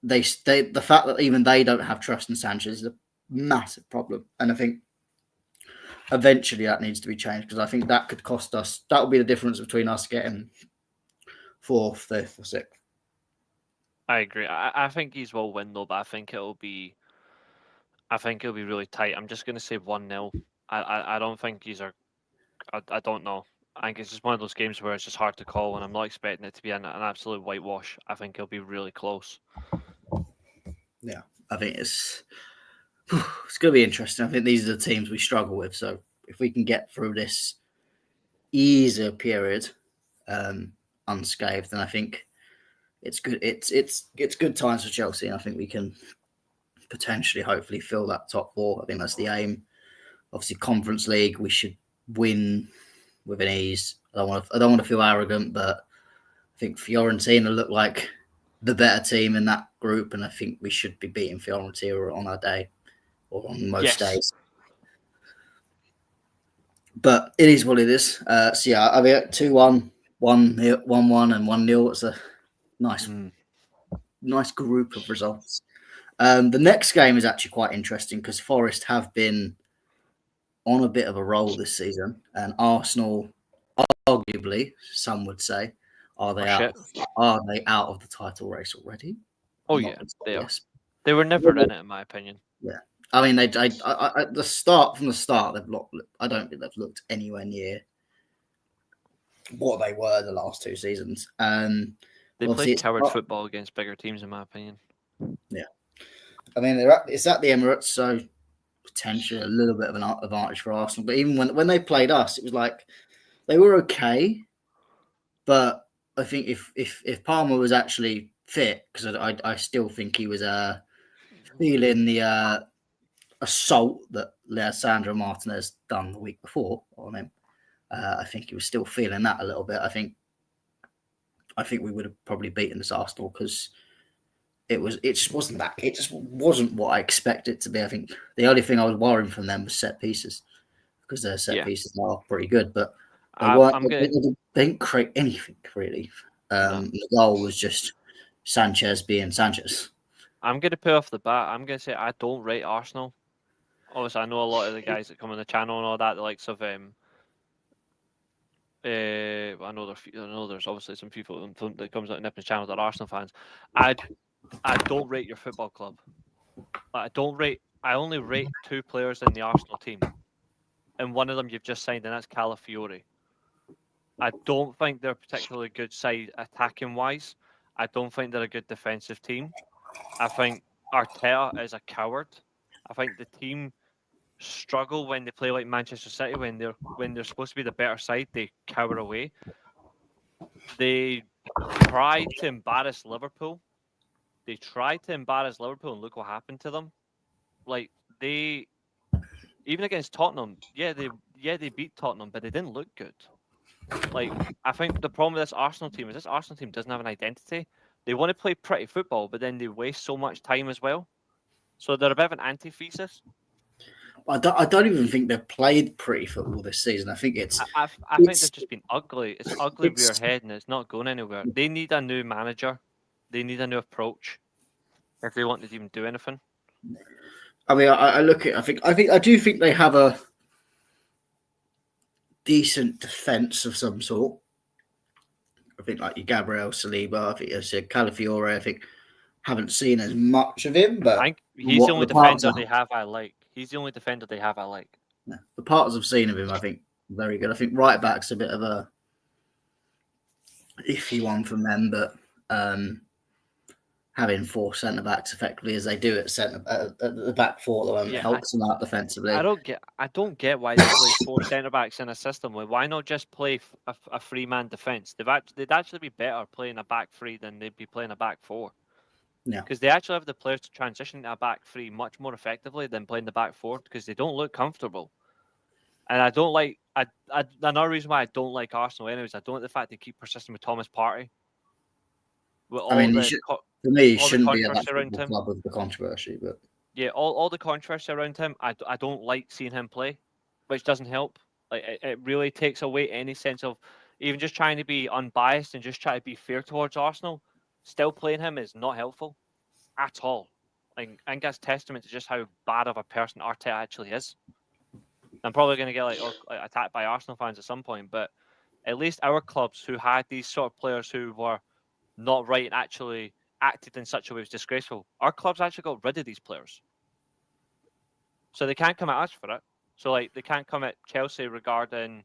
Speaker 1: the fact that even they don't have trust in Sanchez is a massive problem, and I think eventually that needs to be changed, because I think that could cost us. That would be the difference between us getting 4th, 5th, or 6th.
Speaker 2: I agree. I think he's will win though, but I think it'll be really tight. I'm just going to say 1-0. I don't think I don't know. I think it's just one of those games where it's just hard to call, and I'm not expecting it to be an absolute whitewash. I think it'll be really close.
Speaker 1: Yeah, I think it's going to be interesting. I think these are the teams we struggle with. So if we can get through this easier period unscathed, then I think it's good. It's good times for Chelsea, and I think we can potentially, hopefully, fill that top 4. I think that's the aim. Obviously, Conference League, we should win with an ease. I don't want to feel arrogant, but I think Fiorentina look like the better team in that group, and I think we should be beating Fiorentina on our day, or on most days. But it is what it is. So yeah, I mean, 2-1, 1-1, and 1-0. It's a nice group of results. The next game is actually quite interesting because Forest have been on a bit of a roll this season, and Arsenal, arguably, some would say, are they out of the title race already?
Speaker 2: Oh yeah, they are. They were never in it, in my opinion.
Speaker 1: Yeah, I mean, from the start, I don't think they've looked anywhere near what they were the last 2 seasons.
Speaker 2: They played coward football against bigger teams, in my opinion.
Speaker 1: Yeah, I mean, it's at the Emirates, so potentially a little bit of an advantage for Arsenal. But even when they played us, it was like they were okay. But I think if Palmer was actually fit, because I still think he was feeling the assault that Leandro Martinez done the week before on him. I think he was still feeling that a little bit. I think we would have probably beaten this Arsenal, because it just wasn't what I expected it to be. I think the only thing I was worrying from them was set pieces, because their set pieces are pretty good, but they didn't create anything really. The goal was just Sanchez being Sanchez.
Speaker 2: I'm going to put off the bat. I'm going to say I don't rate Arsenal. obviously I know a lot of the guys that come on the channel and all that, the likes of I know there's obviously some people that comes out on Nippon's channel that are Arsenal fans. I don't rate your football club. I only rate 2 players in the Arsenal team, and one of them you've just signed, and that's Calafiore. I don't think they're a particularly good side attacking wise. I don't think they're a good defensive team. I think Arteta is a coward. I think the team struggle when they play like Manchester City when they're supposed to be the better side. They cower away. They tried to embarrass Liverpool. And look what happened to them. Like they, even against Tottenham, they beat Tottenham, but they didn't look good. Like I think the problem with this Arsenal team is this Arsenal team doesn't have an identity. They want to play pretty football, but then they waste so much time as well. So they're a bit of an antithesis.
Speaker 1: I don't even think they've played pretty football this season. I think
Speaker 2: I think they've just been ugly. It's ugly with your head, and it's not going anywhere. They need a new manager. They need a new approach if they want to even do anything.
Speaker 1: I mean, I do think they have a decent defense of some sort. I think like your Gabriel Saliba, I think I said Calafiore. I think haven't seen as much of him, but
Speaker 2: I think he's the only defender they have I like. He's the only defender they have I like.
Speaker 1: Yeah, the parts I've seen of him, I think, very good. I think right back's a bit of a iffy one from them, but having 4 centre backs effectively as they do at the back 4 at the moment helps them out defensively.
Speaker 2: I don't get why they play 4 centre backs in a system. Why not just play a 3-man defence? They'd actually be better playing a back 3 than they'd be playing a back 4.
Speaker 1: Yeah,
Speaker 2: because they actually have the players to transition into a back 3 much more effectively than playing the back 4 because they don't look comfortable. And I don't like. Another reason why I don't like Arsenal, anyways, I don't like the fact they keep persisting with Thomas Partey.
Speaker 1: For me, he shouldn't be at that football club with the controversy, but
Speaker 2: yeah, all the controversy around him, I don't like seeing him play, which doesn't help. Like it really takes away any sense of even just trying to be unbiased and just try to be fair towards Arsenal. Still playing him is not helpful at all. I think that's testament to just how bad of a person Arteta actually is. I'm probably going to get attacked by Arsenal fans at some point, but at least our clubs who had these sort of players who were not right and actually acted in such a way was disgraceful. Our clubs actually got rid of these players. So they can't come at us for it. So they can't come at Chelsea regarding...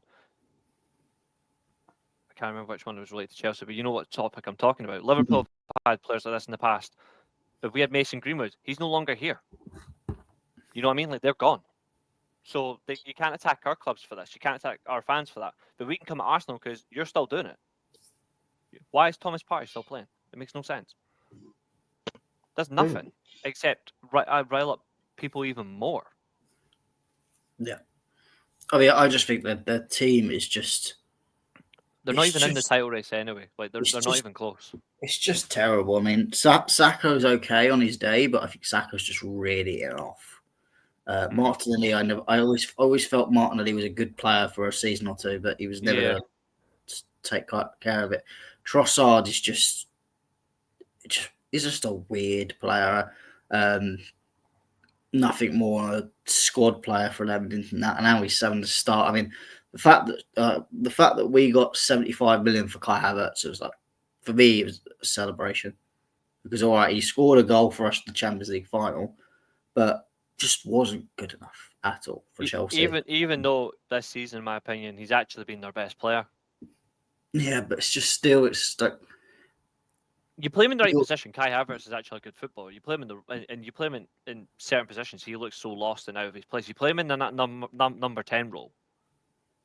Speaker 2: I can't remember which one was related to Chelsea, but you know what topic I'm talking about. Liverpool have had players like this in the past. If we had Mason Greenwood, he's no longer here. You know what I mean? They're gone. So you can't attack our clubs for this. You can't attack our fans for that. But we can come at Arsenal because you're still doing it. Why is Thomas Partey still playing? It makes no sense. Does nothing except rile up people even more.
Speaker 1: Yeah. I mean, I just think that their team is just...
Speaker 2: They're not even in the title race anyway. They're not even close.
Speaker 1: It's just terrible. I mean, Saka's okay on his day, but I think Saka's just really off. Martinelli, I always felt Martinelli was a good player for a season or two, but he was never going to take care of it. Trossard is just a weird player. Nothing more a squad player for 11 than that. And now he's having to start. I mean, the fact that we got 75 million for Kai Havertz, it was like, for me, it was a celebration because all right, he scored a goal for us in the Champions League final, but just wasn't good enough at all for Chelsea.
Speaker 2: Even though this season, in my opinion, he's actually been their best player.
Speaker 1: Yeah, but it's like
Speaker 2: you play him in the right position. Kai Havertz is actually a good footballer. You play him in certain positions. He looks so lost and out of his place. You play him in that number 10 role.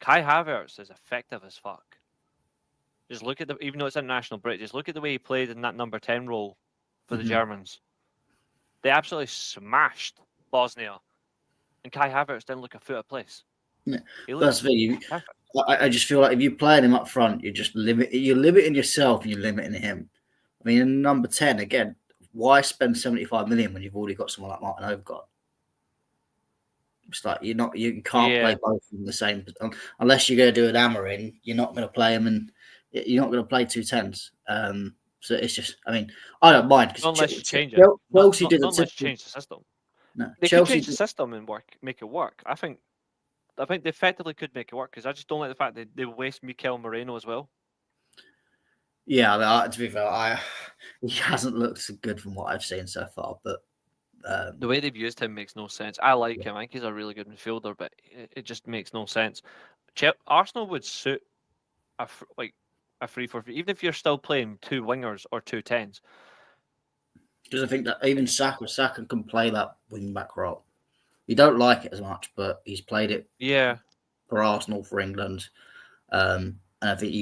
Speaker 2: Kai Havertz is effective as fuck. Just look at even though it's international break, just look at the way he played in that number 10 role for the Germans. They absolutely smashed Bosnia, and Kai Havertz didn't look a foot of place.
Speaker 1: Yeah, that's the thing. I just feel like if you're playing him up front, you're limiting yourself and you're limiting him. I mean, in number 10 again, why spend 75 million when you've already got someone like Martin Odegaard? It's like you can't play both in the same unless you're going to do an Amorim. You're not going to play them, and you're not going to play 2 10s. So it's just, I mean, I don't mind
Speaker 2: unless you change it.
Speaker 1: Chelsea did
Speaker 2: unless you change the system.
Speaker 1: No,
Speaker 2: They could
Speaker 1: Chelsea.
Speaker 2: change the system and make it work. I think they effectively could make it work because I just don't like the fact that they waste Mikel Moreno as well.
Speaker 1: Yeah, to be fair, he hasn't looked so good from what I've seen so far. But
Speaker 2: The way they've used him makes no sense. I like him. I think he's a really good midfielder, but it just makes no sense. Arsenal would suit a 3-4, even if you're still playing 2 wingers or 2 10s.
Speaker 1: because I think that even Saka can play that wing back role. You don't like it as much, but he's played it
Speaker 2: Yeah,
Speaker 1: for Arsenal, for England, and I think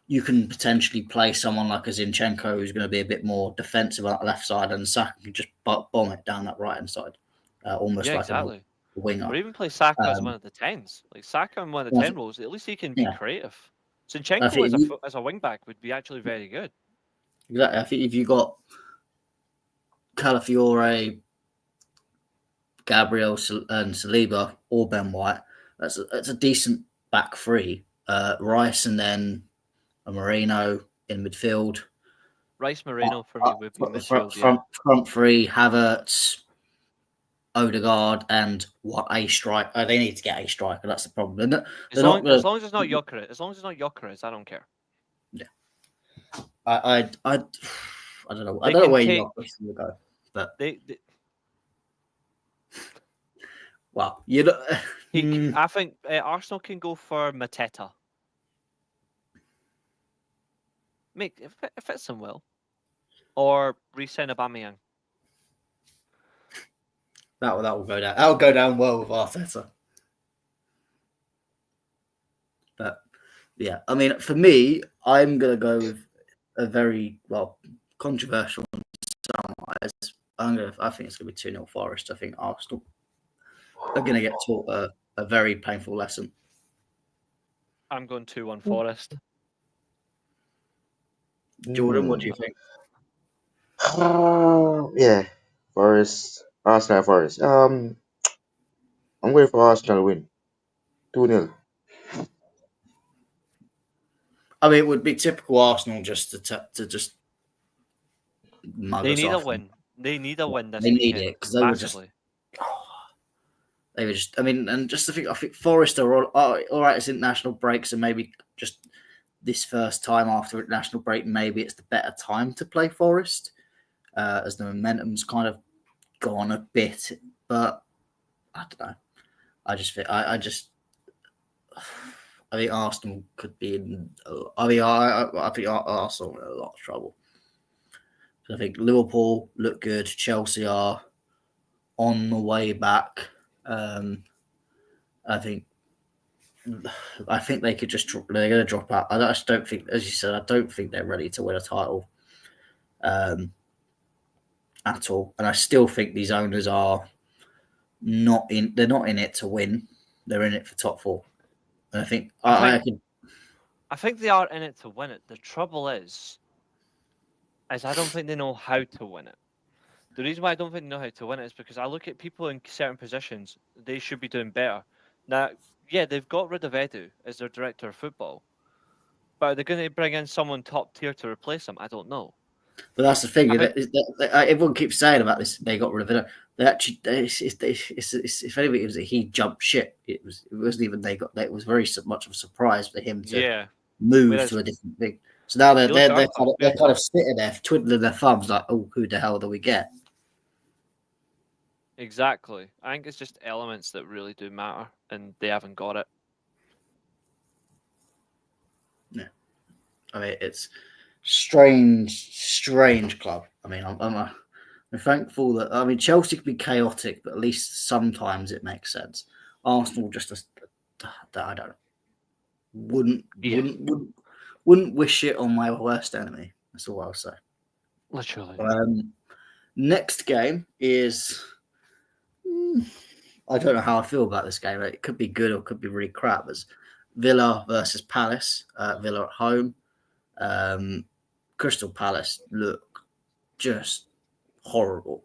Speaker 1: you can potentially play someone like a Zinchenko who's going to be a bit more defensive on that left side, and Saka can just bomb it down that right hand side, almost
Speaker 2: yeah,
Speaker 1: like
Speaker 2: exactly.
Speaker 1: a winger.
Speaker 2: Or even play Saka as
Speaker 1: Um,
Speaker 2: one of the 10s. Like Saka in one of the 10 roles, at least he can be
Speaker 1: yeah,
Speaker 2: creative.
Speaker 1: I
Speaker 2: Zinchenko
Speaker 1: think
Speaker 2: as a wing back would be actually very good.
Speaker 1: exactly. I think if you got Calafiore, Gabriel, and Saliba, or Ben White, that's a decent back three. Rice and then a Moreno in midfield.
Speaker 2: Rice Moreno for me would be midfield.
Speaker 1: Front three: Havertz, Odegaard, and what a striker. They need to get a striker. That's the problem.
Speaker 2: As long as it's not Gyökeres, I don't care.
Speaker 1: Yeah, I don't know. I
Speaker 2: They
Speaker 1: don't know
Speaker 2: can
Speaker 1: where
Speaker 2: take-
Speaker 1: Gyökeres will go, but
Speaker 2: They
Speaker 1: well, you know,
Speaker 2: I think Arsenal can go for Mateta. It fits him well. Or re-sign Aubameyang.
Speaker 1: that will go down. That will go down well with Arteta. But yeah, I mean, for me, I'm gonna go with a very controversial in some ways. I think it's gonna be 2-0 Forest. I think Arsenal are gonna get taught a very painful lesson.
Speaker 2: I'm going 2-1 Forest.
Speaker 1: Jordan, what do you think?
Speaker 3: Yeah, Forest, Arsenal, Forest. I'm going for Arsenal win, 2-0.
Speaker 1: I mean, it would be typical Arsenal just to just mug
Speaker 2: They
Speaker 1: us
Speaker 2: need a
Speaker 1: off.
Speaker 2: win. They need a win this
Speaker 1: They need
Speaker 2: weekend.
Speaker 1: it because they were just. I mean, and just to think, I think Forest are all right. It's international breaks, and maybe just this first time after international break, maybe it's the better time to play Forest, as the momentum's kind of gone a bit. But I don't know. I just think I think Arsenal could be in. I think Arsenal are in a lot of trouble. I think Liverpool look good. Chelsea are on the way back. I think they could they're going to drop out. I just don't think, as you said, I don't think they're ready to win a title at all. And I still think these owners are not in. They're not in it to win. They're in it for top four. And I think
Speaker 2: I think they are in it to win it. The trouble is I don't think they know how to win it. The reason why I don't think they know how to win it is because I look at people in certain positions. They should be doing better. Now, yeah, they've got rid of Edu as their director of football. But are they going to bring in someone top tier to replace him? I don't know.
Speaker 1: But that's the thing. Everyone keeps saying about this. They got rid of it. They actually, if anything, it was that he jumped ship. It wasn't even they got. It was very much of a surprise for him to move to a different thing. So now they're kind of sitting there twiddling their thumbs like, oh, who the hell do we get?
Speaker 2: Exactly. I think it's just elements that really do matter, and they haven't got it.
Speaker 1: Yeah, I mean it's strange club. I mean I'm thankful that Chelsea can be chaotic, but at least sometimes it makes sense. Arsenal just I don't wouldn't wish it on my worst enemy. That's all I'll say.
Speaker 2: Literally.
Speaker 1: Next game is. I don't know how I feel about this game. It could be good or it could be really crap. It's Villa versus Palace. Villa at home. Crystal Palace look just horrible.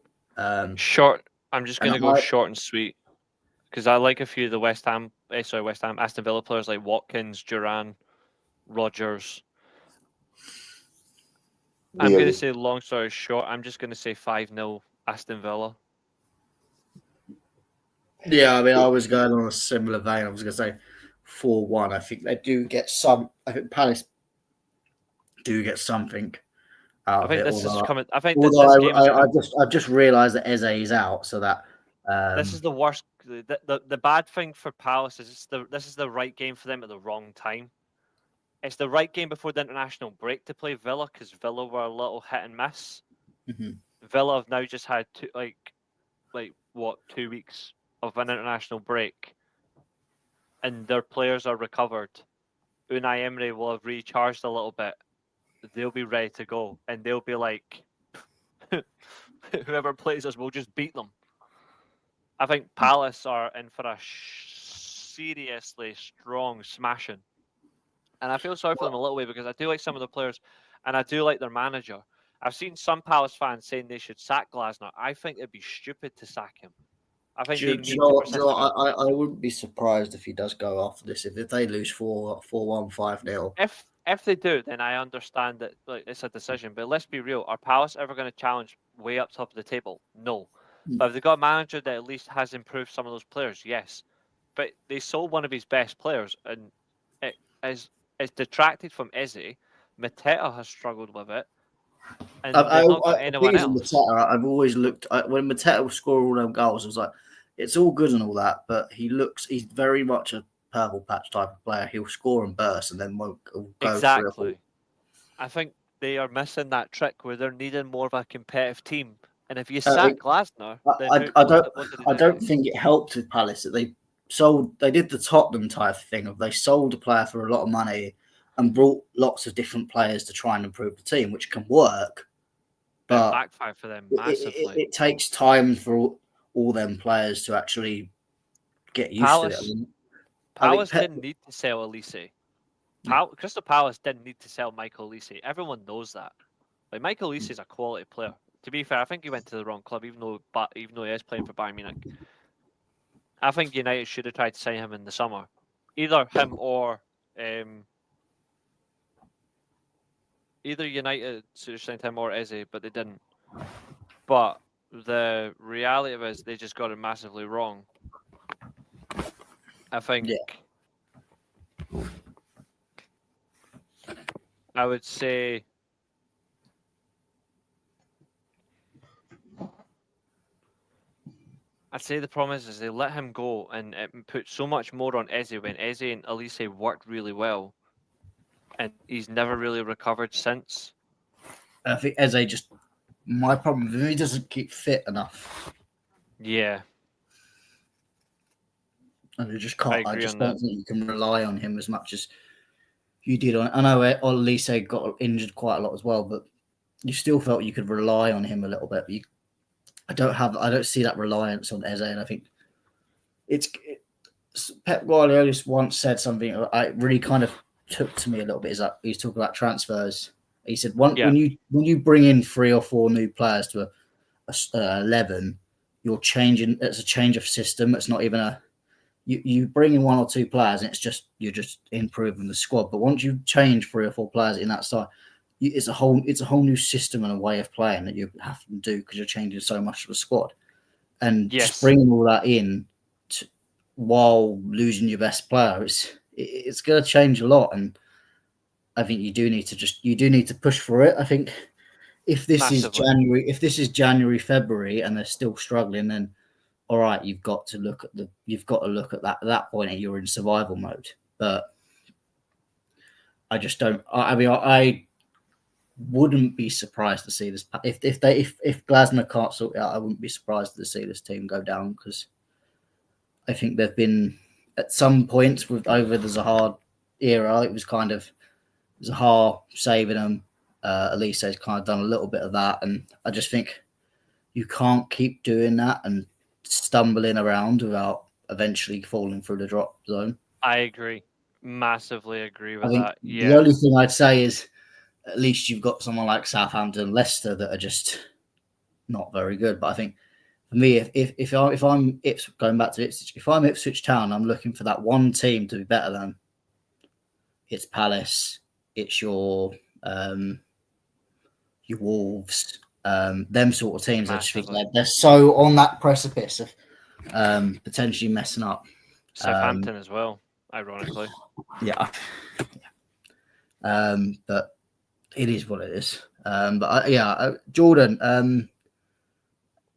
Speaker 2: Short. I'm just going to go short and sweet because I like a few of the West Ham, Aston Villa players like Watkins, Duran, Rodgers. I'm going to say long story short. I'm just going to say 5-0 Aston Villa.
Speaker 1: Yeah, I mean, I was going on a similar vein. I was going to say 4-1. I think they do get some. I think Palace do get something out
Speaker 2: I
Speaker 1: of
Speaker 2: think
Speaker 1: it.
Speaker 2: this is
Speaker 1: Although,
Speaker 2: coming. I think that
Speaker 1: although
Speaker 2: this game is going to.
Speaker 1: I've just realised that Eze is out, so that
Speaker 2: This is the worst. The bad thing for Palace is this is the right game for them at the wrong time. It's the right game before the international break to play Villa because Villa were a little hit and miss.
Speaker 1: Mhm.
Speaker 2: Villa have now just had what 2 weeks of an international break, and their players are recovered. Unai Emery will have recharged a little bit. They'll be ready to go, and they'll be like, whoever plays us, we'll just beat them. I think Palace are in for a seriously strong smashing. And I feel sorry for them a little bit because I do like some of the players and I do like their manager. I've seen some Palace fans saying they should sack Glasner. I think it'd be stupid to sack him. I think they
Speaker 1: Do
Speaker 2: need
Speaker 1: you
Speaker 2: to
Speaker 1: know,
Speaker 2: persist.
Speaker 1: I wouldn't be surprised if he does go after this. If they lose 4-1, 5-0.
Speaker 2: If they do, then I understand that it's a decision. But let's be real: are Palace ever going to challenge way up top of the table? No. But if they've got a manager that at least has improved some of those players, yes. But they sold one of his best players, and it is it's detracted from Eze. Mateta has struggled with it, and they've not got anyone else.
Speaker 1: Mateta, I've always looked when Mateta will score all them goals. I was like, it's all good and all that, but he's very much a purple patch type of player. He'll score and burst, and then won't go
Speaker 2: Exactly. I think they are missing that trick where they're needing more of a competitive team. And if you sack Glasner, then
Speaker 1: I don't think it helped with Palace that they did the Tottenham type thing of they sold a player for a lot of money and brought lots of different players to try and improve the team, which can work. But
Speaker 2: backfire for them massively.
Speaker 1: It takes time for all them players to actually get used to it.
Speaker 2: Palace didn't need to sell Elise. Crystal Palace didn't need to sell Michael Elise. Everyone knows that. Like Michael Elise is a quality player. To be fair, I think he went to the wrong club, even though he is playing for Bayern Munich. I think United should have tried to sign him in the summer, either him or either United should have signed him or Eze, but they didn't. But the reality of it is they just got it massively wrong. I think. Yeah. I would say the problem is they let him go and it put so much more on Eze when Eze and Elise worked really well, and he's never really recovered since.
Speaker 1: I think Eze my problem with him, he doesn't keep fit enough.
Speaker 2: Yeah.
Speaker 1: And I just can't. I just don't think you can rely on him as much as you did on. I know Elise got injured quite a lot as well, but you still felt you could rely on him a little bit. I don't see that reliance on Eze, and I think Pep Guardiola once said something I really kind of took to me a little bit. Is that he's talking about transfers. He said when you bring in 3 or 4 new players to a 11, you're changing. It's a change of system. It's not even you bring in 1 or 2 players, and you're just improving the squad. But once you change 3 or 4 players in that side, it's a whole new system and a way of playing that you have to do because you're changing so much of the squad, and just bringing all that in while losing your best player, it's going to change a lot. And I think you do need to push for it. I think if this is January, February, and they're still struggling, then all right, you've got to look at that at that point, and you're in survival mode. But I just don't. I mean, I wouldn't be surprised to see this if Glasner can't sort it out. I wouldn't be surprised to see this team go down because I think they've been at some points over the Zaha era. It was kind of Zaha saving them. Elise has kind of done a little bit of that, and I just think you can't keep doing that and stumbling around without eventually falling through the drop zone.
Speaker 2: I agree. Massively agree with that. Yeah.
Speaker 1: The only thing I'd say is at least you've got someone like Southampton, Leicester that are just not very good. But I think for me, if I'm going back to Ipswich, if I'm Ipswich Town, I'm looking for that one team to be better than. It's Palace. It's your Wolves. Them sort of teams. I just think they're so on that precipice of potentially messing up.
Speaker 2: Southampton as well, ironically.
Speaker 1: Yeah. But it is what it is. Jordan,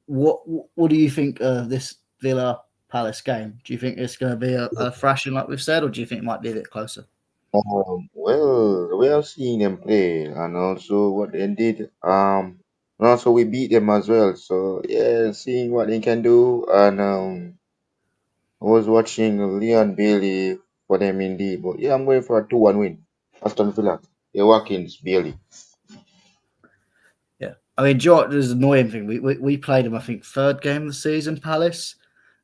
Speaker 1: what do you think of this Villa Palace game? Do you think it's going to be a thrashing like we've said, or do you think it might be a bit closer?
Speaker 3: Well, the way I've seen them play and also what they did, and also we beat them as well. So yeah, seeing what they can do, and I was watching Leon Bailey for them indeed. But yeah, I'm going for a 2-1 win. Aston Villa. Yeah, Watkins, Bailey.
Speaker 1: Yeah, I mean, there's an annoying thing. We played them, I think, third game of the season. Palace.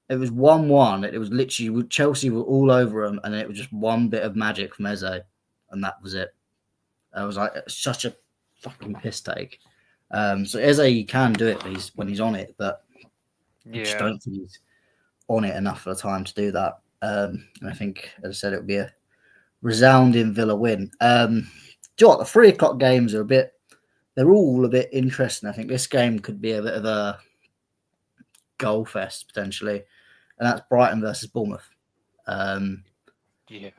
Speaker 1: It was 1-1. It was literally Chelsea were all over them, and it was just one bit of magic from Eze, and that was it. I was like, it's such a fucking piss take. So Eze can do it when he's on it, but I just don't think he's on it enough for the time to do that. And I think, as I said, it would be a resounding Villa win. Do you know what? The 3 o'clock games are they're all a bit interesting. I think this game could be a bit of a goal fest potentially, and that's Brighton versus Bournemouth.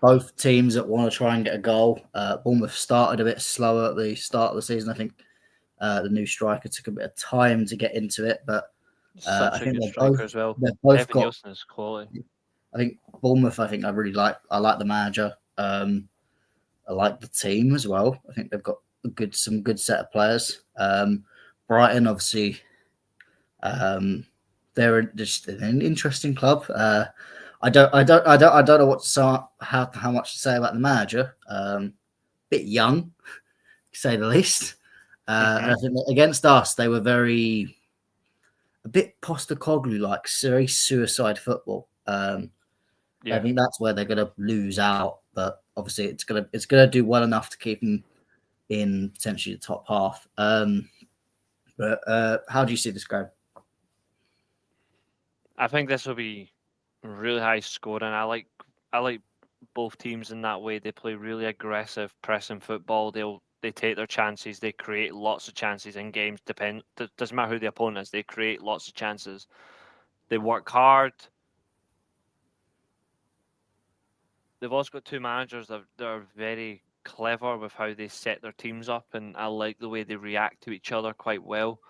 Speaker 1: Both teams that want to try and get a goal. Bournemouth started a bit slower at the start of the season. I think the new striker took a bit of time to get into it, but
Speaker 2: such a good striker as well.
Speaker 1: They've both
Speaker 2: Evan Nielsen is quality.
Speaker 1: I think Bournemouth. I really like. I like the manager. I like the team as well. I think they've got some good set of players. Brighton, obviously, they're just an interesting club. I don't know what to how much to say about the manager. Bit young, to say the least. And I think that against us, they were a bit Postecoglou like, very suicide football. I think that's where they're going to lose out. But obviously, it's gonna do well enough to keep them in potentially the top half. But how do you see this game?
Speaker 2: I think this will be really high scoring. I like both teams in that way. They play really aggressive pressing football. They take their chances. They create lots of chances in games. Doesn't matter who the opponent is. They create lots of chances. They work hard. They've also got 2 managers that are very clever with how they set their teams up, and I like the way they react to each other quite well.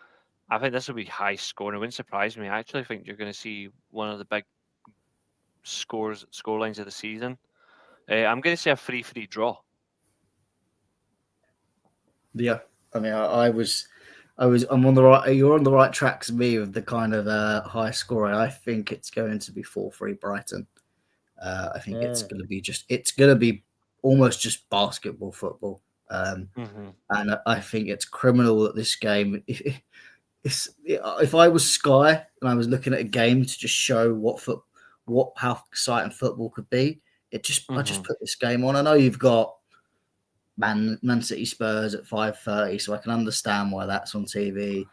Speaker 2: I think this will be high scoring. It wouldn't surprise me. I actually think you're going to see one of the big scorelines of the season. I'm going to say a 3-3 draw.
Speaker 1: Yeah, I mean, I'm on the right. You're on the right track to me with the kind of high scoring. I think it's going to be 4-3 Brighton. I think it's going to be almost just basketball football. And I think it's criminal that this game. If I was Sky and I was looking at a game to just show how exciting football could be, I just put this game on. I know you've got Man City Spurs at 5:30, so I can understand why that's on TV.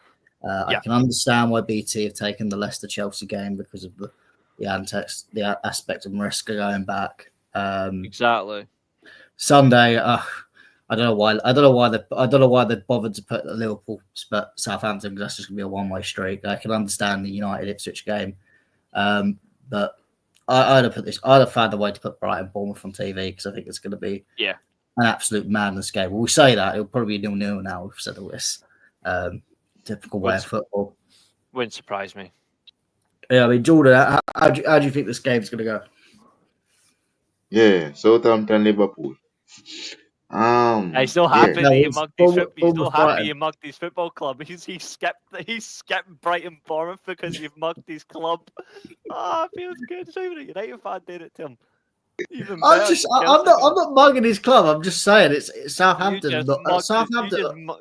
Speaker 1: I can understand why BT have taken the Leicester Chelsea game because of the aspect of Maresca going back.
Speaker 2: Exactly.
Speaker 1: Sunday, I don't know why they bothered to put the Liverpool Southampton, because that's just gonna be a one-way street. I can understand the United Ipswich game, but I'd have found a way to put Brighton Bournemouth on TV, because I think it's going to be an absolute madness game. Well, we say that it'll probably be 0-0 now. We've said all this. Typical way of football.
Speaker 2: Wouldn't surprise me.
Speaker 1: Yeah, I mean, Jordan, how do you think this game's going to go?
Speaker 3: Yeah, Southampton, Liverpool.
Speaker 2: He's so happy that you mugged his He's so happy you mugged his football club. He skipped Brighton Bournemouth because you've mugged his club. It feels good. So even a United fan did it to him.
Speaker 1: I'm not mugging his club. I'm just saying it's Southampton.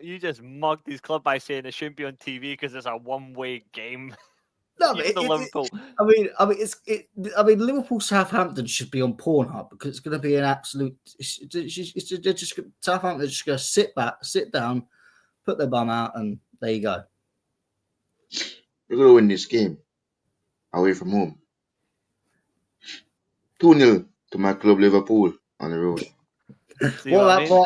Speaker 2: You just mugged his club by saying it shouldn't be on TV because it's a one-way game.
Speaker 1: No, Liverpool. Liverpool Southampton should be on Pornhub, because it's going to be an absolute. Southampton's just going to sit down, put their bum out, and there you go.
Speaker 3: We're going to win this game away from home. 2-0 to my club Liverpool on the road.
Speaker 2: See what I mean?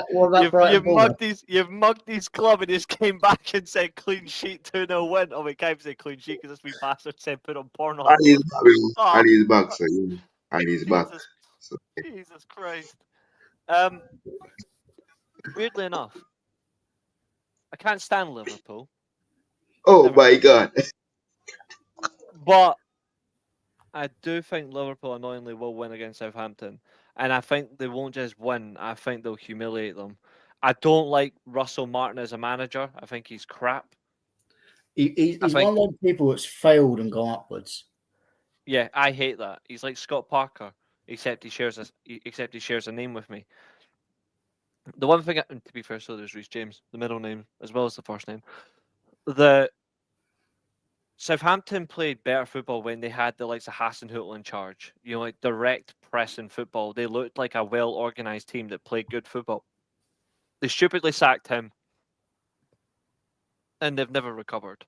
Speaker 1: You've
Speaker 2: mugged his club and just came back and said clean sheet 2-0 win. Oh, we can't say clean sheet because this wee bastard said put on porno.
Speaker 3: Ali's back,
Speaker 2: Oh,
Speaker 3: Ali's back, so yeah. Ali's back.
Speaker 2: Jesus,
Speaker 3: So,
Speaker 2: Jesus Christ. Weirdly enough, I can't stand Liverpool,
Speaker 3: oh
Speaker 2: Never
Speaker 3: my
Speaker 2: mind.
Speaker 3: God.
Speaker 2: but I do think Liverpool annoyingly will win against Southampton. And I think they won't just win, I think they'll humiliate them. I don't like Russell Martin as a manager. I think he's crap.
Speaker 1: He's one of those people that's failed and gone upwards.
Speaker 2: Yeah, I hate that. He's like Scott Parker, except he shares a name with me. The one thing, to be fair, so there's Reece James, the middle name as well as the first name. The Southampton played better football when they had the likes of Hasenhüttl in charge. You know, like direct pressing football. They looked like a well-organized team that played good football. They stupidly sacked him, and they've never recovered.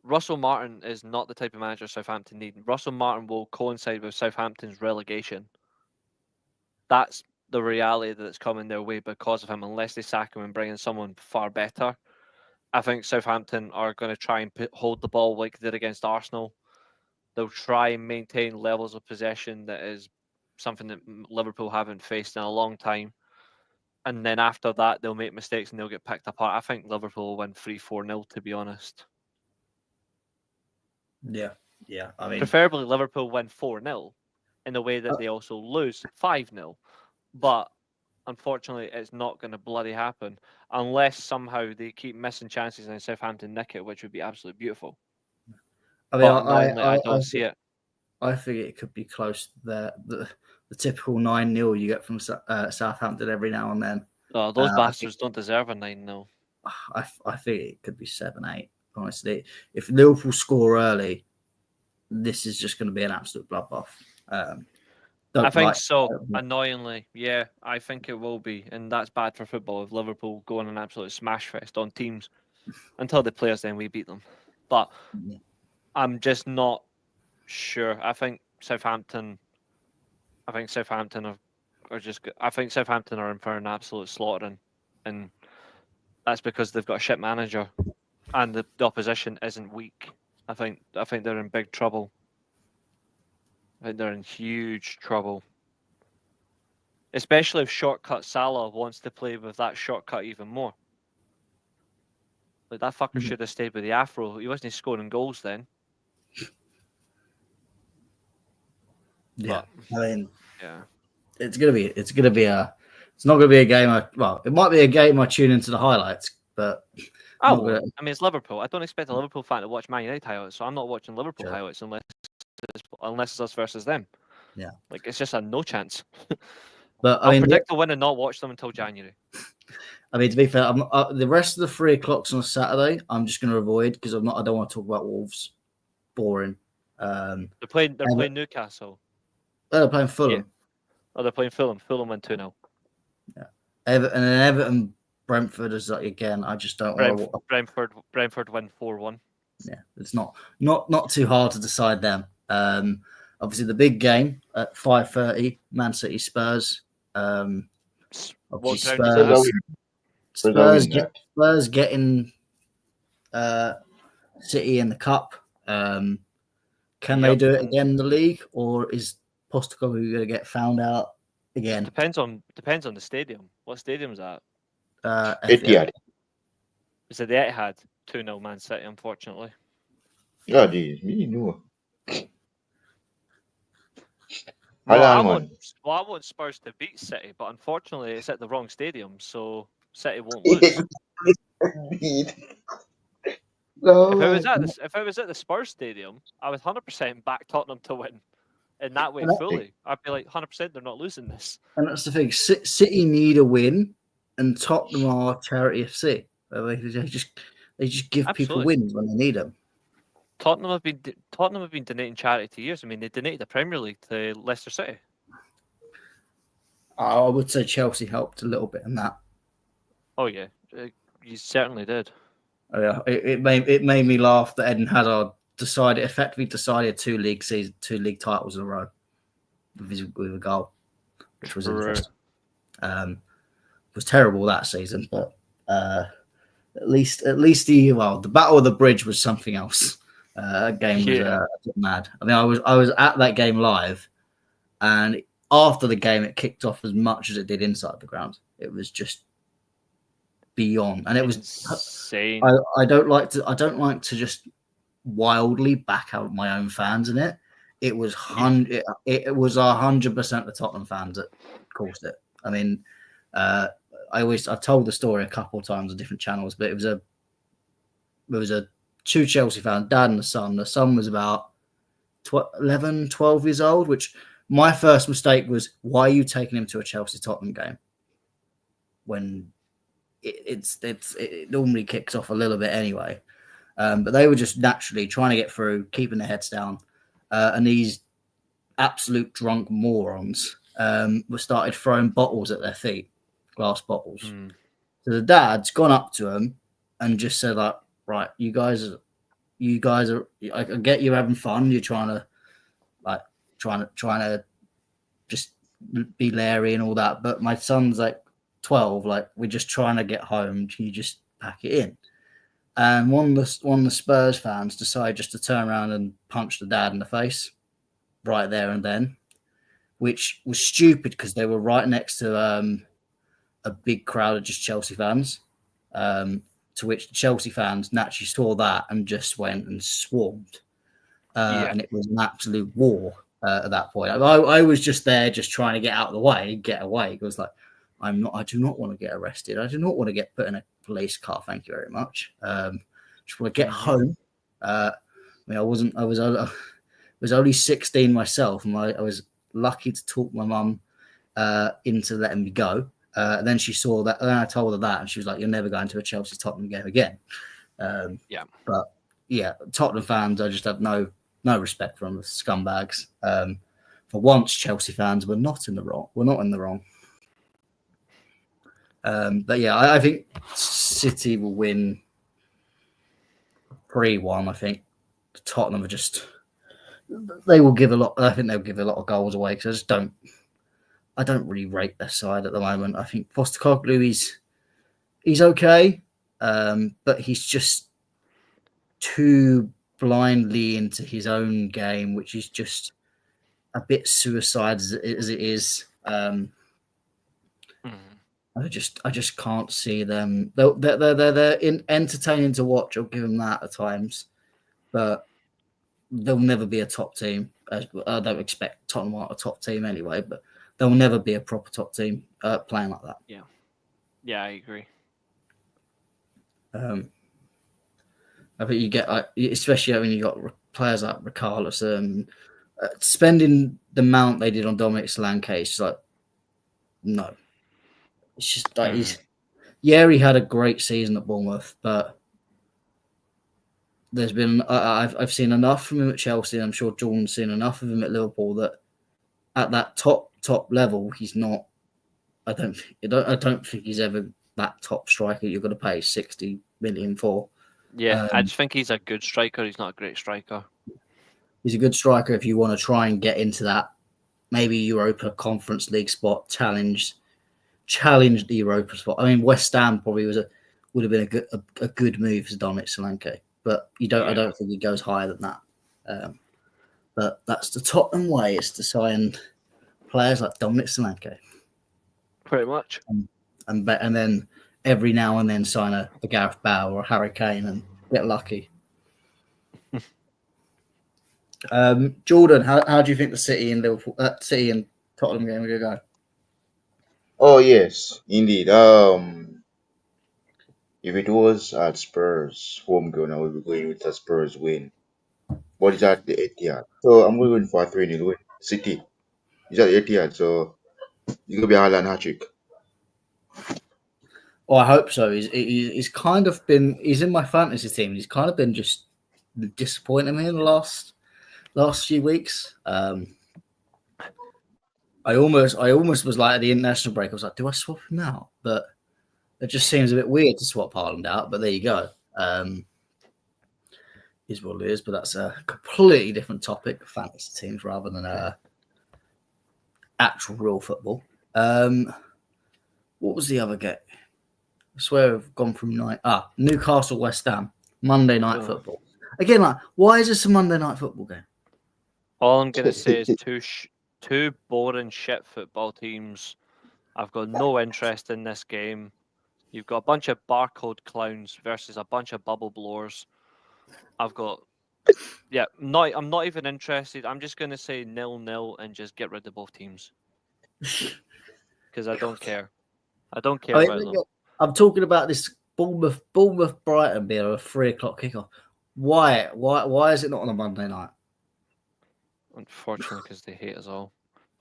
Speaker 2: Russell Martin is not the type of manager Southampton need. Russell Martin will coincide with Southampton's relegation. That's the reality that's coming their way because of him, unless they sack him and bring in someone far better. I think Southampton are going to try and hold the ball like they did against Arsenal. They'll try and maintain levels of possession that is something that Liverpool haven't faced in a long time. And then after that, they'll make mistakes and they'll get picked apart. I think Liverpool will win 3-4-0, to be honest.
Speaker 1: Yeah. I mean,
Speaker 2: preferably Liverpool win 4-0 in the way that they also lose 5-0. But unfortunately, it's not going to bloody happen unless somehow they keep missing chances and Southampton nick it, which would be absolutely beautiful.
Speaker 1: I mean,
Speaker 2: I don't see it.
Speaker 1: I think it could be close. The typical 9-0 you get from Southampton every now and then.
Speaker 2: Oh, those bastards don't deserve a 9-0.
Speaker 1: I think it could be 7-8. Honestly, if Liverpool score early, this is just going to be an absolute bloodbath.
Speaker 2: I think so. Annoyingly, yeah, I think it will be, and that's bad for football if Liverpool go on an absolute smash fest on teams until they play us. Then we beat them, but I'm just not sure. I think Southampton are just. I think Southampton are in for an absolute slaughtering, and that's because they've got a shit manager, and the opposition isn't weak. I think they're in big trouble. I think they're in huge trouble. Especially if Shortcut Salah wants to play with that shortcut even more. Like that fucker should have stayed with the Afro. He wasn't scoring goals then.
Speaker 1: Yeah. I mean,
Speaker 2: yeah.
Speaker 1: It's not gonna be a game it might be a game I tune into the highlights, but
Speaker 2: I mean it's Liverpool. I don't expect a Liverpool fan to watch Man United highlights, so I'm not watching Liverpool highlights unless it's us versus them.
Speaker 1: Yeah.
Speaker 2: Like it's just a no chance.
Speaker 1: But
Speaker 2: I'll predict the win and not watch them until January.
Speaker 1: I mean, to be fair, the rest of the 3 o'clocks on a Saturday, I'm just going to avoid because I don't want to talk about Wolves. Boring.
Speaker 2: They're playing Newcastle.
Speaker 1: They're playing Fulham.
Speaker 2: Yeah. Oh, they're playing Fulham. Fulham win 2-0.
Speaker 1: Yeah. Everton, Brentford is like again. I just don't want to.
Speaker 2: Brentford win 4-1.
Speaker 1: Yeah, it's not too hard to decide them. Obviously, the big game at 5:30, Man City Spurs. Spurs getting City in the cup. Can they do it again in the league, or is Postecoglou going to get found out again?
Speaker 2: Depends on the stadium. What stadium's that?
Speaker 3: Etihad.
Speaker 2: Is it the Etihad? 2-0 Man City, unfortunately.
Speaker 3: Oh, geez, me no.
Speaker 2: I want Spurs to beat City, but unfortunately, it's at the wrong stadium, so City won't lose. If it was at the Spurs stadium, I would 100% back Tottenham to win. In that way, fully, I'd be like 100%. They're not losing this.
Speaker 1: And that's the thing. City need a win, and Tottenham are charity FC. They just give people wins when they need them.
Speaker 2: Tottenham have been donating charity to years. I mean, they donated the Premier League to Leicester City.
Speaker 1: I would say Chelsea helped a little bit in that.
Speaker 2: Oh yeah, you certainly did.
Speaker 1: Oh, yeah, it made me laugh that Eden Hazard effectively decided 2 league titles in a row with a goal. which was
Speaker 2: True.
Speaker 1: interesting. It was terrible that season, but at least the Battle of the Bridge was something else. That game was a bit mad. I mean, I was at that game live, and after the game, it kicked off as much as it did inside the ground. It was just beyond, and it was
Speaker 2: insane.
Speaker 1: I don't like to just wildly back out my own fans in it. It was 100% the Tottenham fans that caused it. I mean, I've told the story a couple of times on different channels, but it was a two Chelsea fans, dad and the son. The son was about 11, 12 years old, which my first mistake was, why are you taking him to a Chelsea Tottenham game when it normally kicks off a little bit anyway. But they were just naturally trying to get through, keeping their heads down. And these absolute drunk morons were started throwing bottles at their feet, glass bottles. So the dad's gone up to them and just said, like, right, you guys are, I get you're having fun. You're trying to just be Larry and all that. But my son's like 12, like, we're just trying to get home. Can you just pack it in? And one of the Spurs fans decided just to turn around and punch the dad in the face right there and then, which was stupid because they were right next to a big crowd of just Chelsea fans, to which the Chelsea fans naturally saw that and just went and swarmed. And it was an absolute war at that point. I was just there just trying to get out of the way, get away. It was like, I do not want to get arrested. I do not want to get put in a police car. Thank you very much. Just want to get home. I mean, I was only 16 myself, and I was lucky to talk my mum into letting me go. And then she saw that, and I told her that, and she was like, "You're never going to a Chelsea Tottenham game again." But yeah, Tottenham fans, I just have no respect for them, the scumbags. For once, Chelsea fans were not in the wrong. We're not in the wrong. But yeah, I think City will win 3-1. I think Tottenham they will give a lot. I think they'll give a lot of goals away because I don't really rate their side at the moment. I think Postecoglou, he's okay, but he's just too blindly into his own game, which is just a bit suicide as it is. I just can't see them. They're entertaining to watch. I'll give them that at times, but they'll never be a top team. I don't expect Tottenham are a top team anyway, but they'll never be a proper top team playing like that.
Speaker 2: Yeah, I agree.
Speaker 1: I think you get, especially when you got players like Richarlison, spending the amount they did on Dominic Solanke. It's just like, no. It's just like he had a great season at Bournemouth, but there's been I've seen enough from him at Chelsea. I'm sure Jordan's seen enough of him at Liverpool that at that top level, he's not. I don't think he's ever that top striker you're going to pay 60 million for.
Speaker 2: Yeah, I just think he's a good striker. He's not a great striker.
Speaker 1: He's a good striker if you want to try and get into that maybe Europa Conference League spot, challenge the Europa spot. I mean, West Ham probably would have been a good move for Dominic Solanke, but I don't think he goes higher than that. But that's the Tottenham way, is to sign players like Dominic Solanke,
Speaker 2: pretty much,
Speaker 1: and then every now and then sign a Gareth Bale or a Harry Kane and get lucky. Jordan, how do you think the City and Tottenham game are going to go?
Speaker 3: Oh yes, indeed. If it was at Spurs home ground, I would be going with a Spurs win. But it's at the Etihad, so I'm going for a 3-0 win. City. It's at the Etihad, so it's gonna be a Haaland hat-trick.
Speaker 1: Oh, I hope so. He's kind of been. He's in my fantasy team. He's kind of been just disappointing me in the last few weeks. I almost was like at the international break. I was like, do I swap him out? But it just seems a bit weird to swap Haaland out. But there you go. Is what it is. But that's a completely different topic. Fantasy teams rather than actual real football. What was the other game? I swear I've gone from Newcastle West Ham Monday night
Speaker 2: Oh.
Speaker 1: football. Again, like, why is this a Monday night football game?
Speaker 2: All I'm gonna say is two boring shit football teams. I've got no interest in this game. You've got a bunch of barcode clowns versus a bunch of bubble blowers. I'm not even interested. I'm just gonna say 0-0 and just get rid of both teams because I don't care. I don't care about them.
Speaker 1: I'm talking about this Bournemouth Brighton being a 3:00 kickoff. Why is it not on a Monday night?
Speaker 2: Unfortunately, because they hate us all.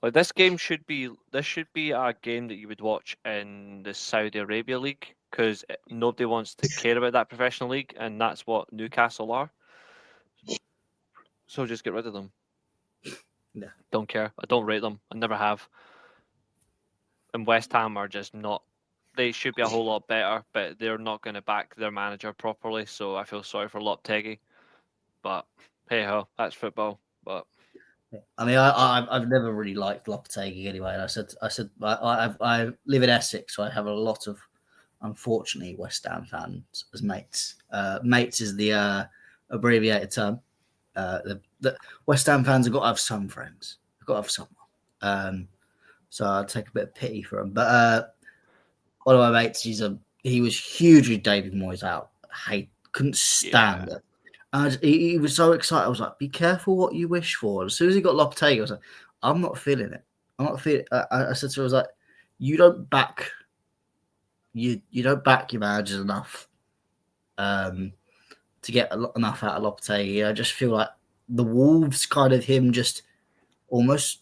Speaker 2: Like this should be a game that you would watch in the Saudi Arabia League because nobody wants to care about that professional league, and that's what Newcastle are. So just get rid of them.
Speaker 1: Yeah.
Speaker 2: Don't care. I don't rate them. I never have. And West Ham are just not. They should be a whole lot better, but they're not going to back their manager properly. So I feel sorry for Lopetegui. But hey ho, that's football. But
Speaker 1: I mean, I've never really liked Lopetegui anyway. And I said I live in Essex, so I have a lot of, unfortunately, West Ham fans as mates. Mates is the abbreviated term. The West Ham fans have got to have some friends. They've got to have someone. So I'll take a bit of pity for him. But one of my mates, he was huge with David Moyes out. Couldn't stand it. And he was so excited. I was like, be careful what you wish for. And as soon as he got Lopetegui, I was like, I'm not feeling it. I'm not feeling it. I said to him, I was like, you don't back your managers enough to get enough out of Lopetegui. I just feel like the Wolves kind of him just almost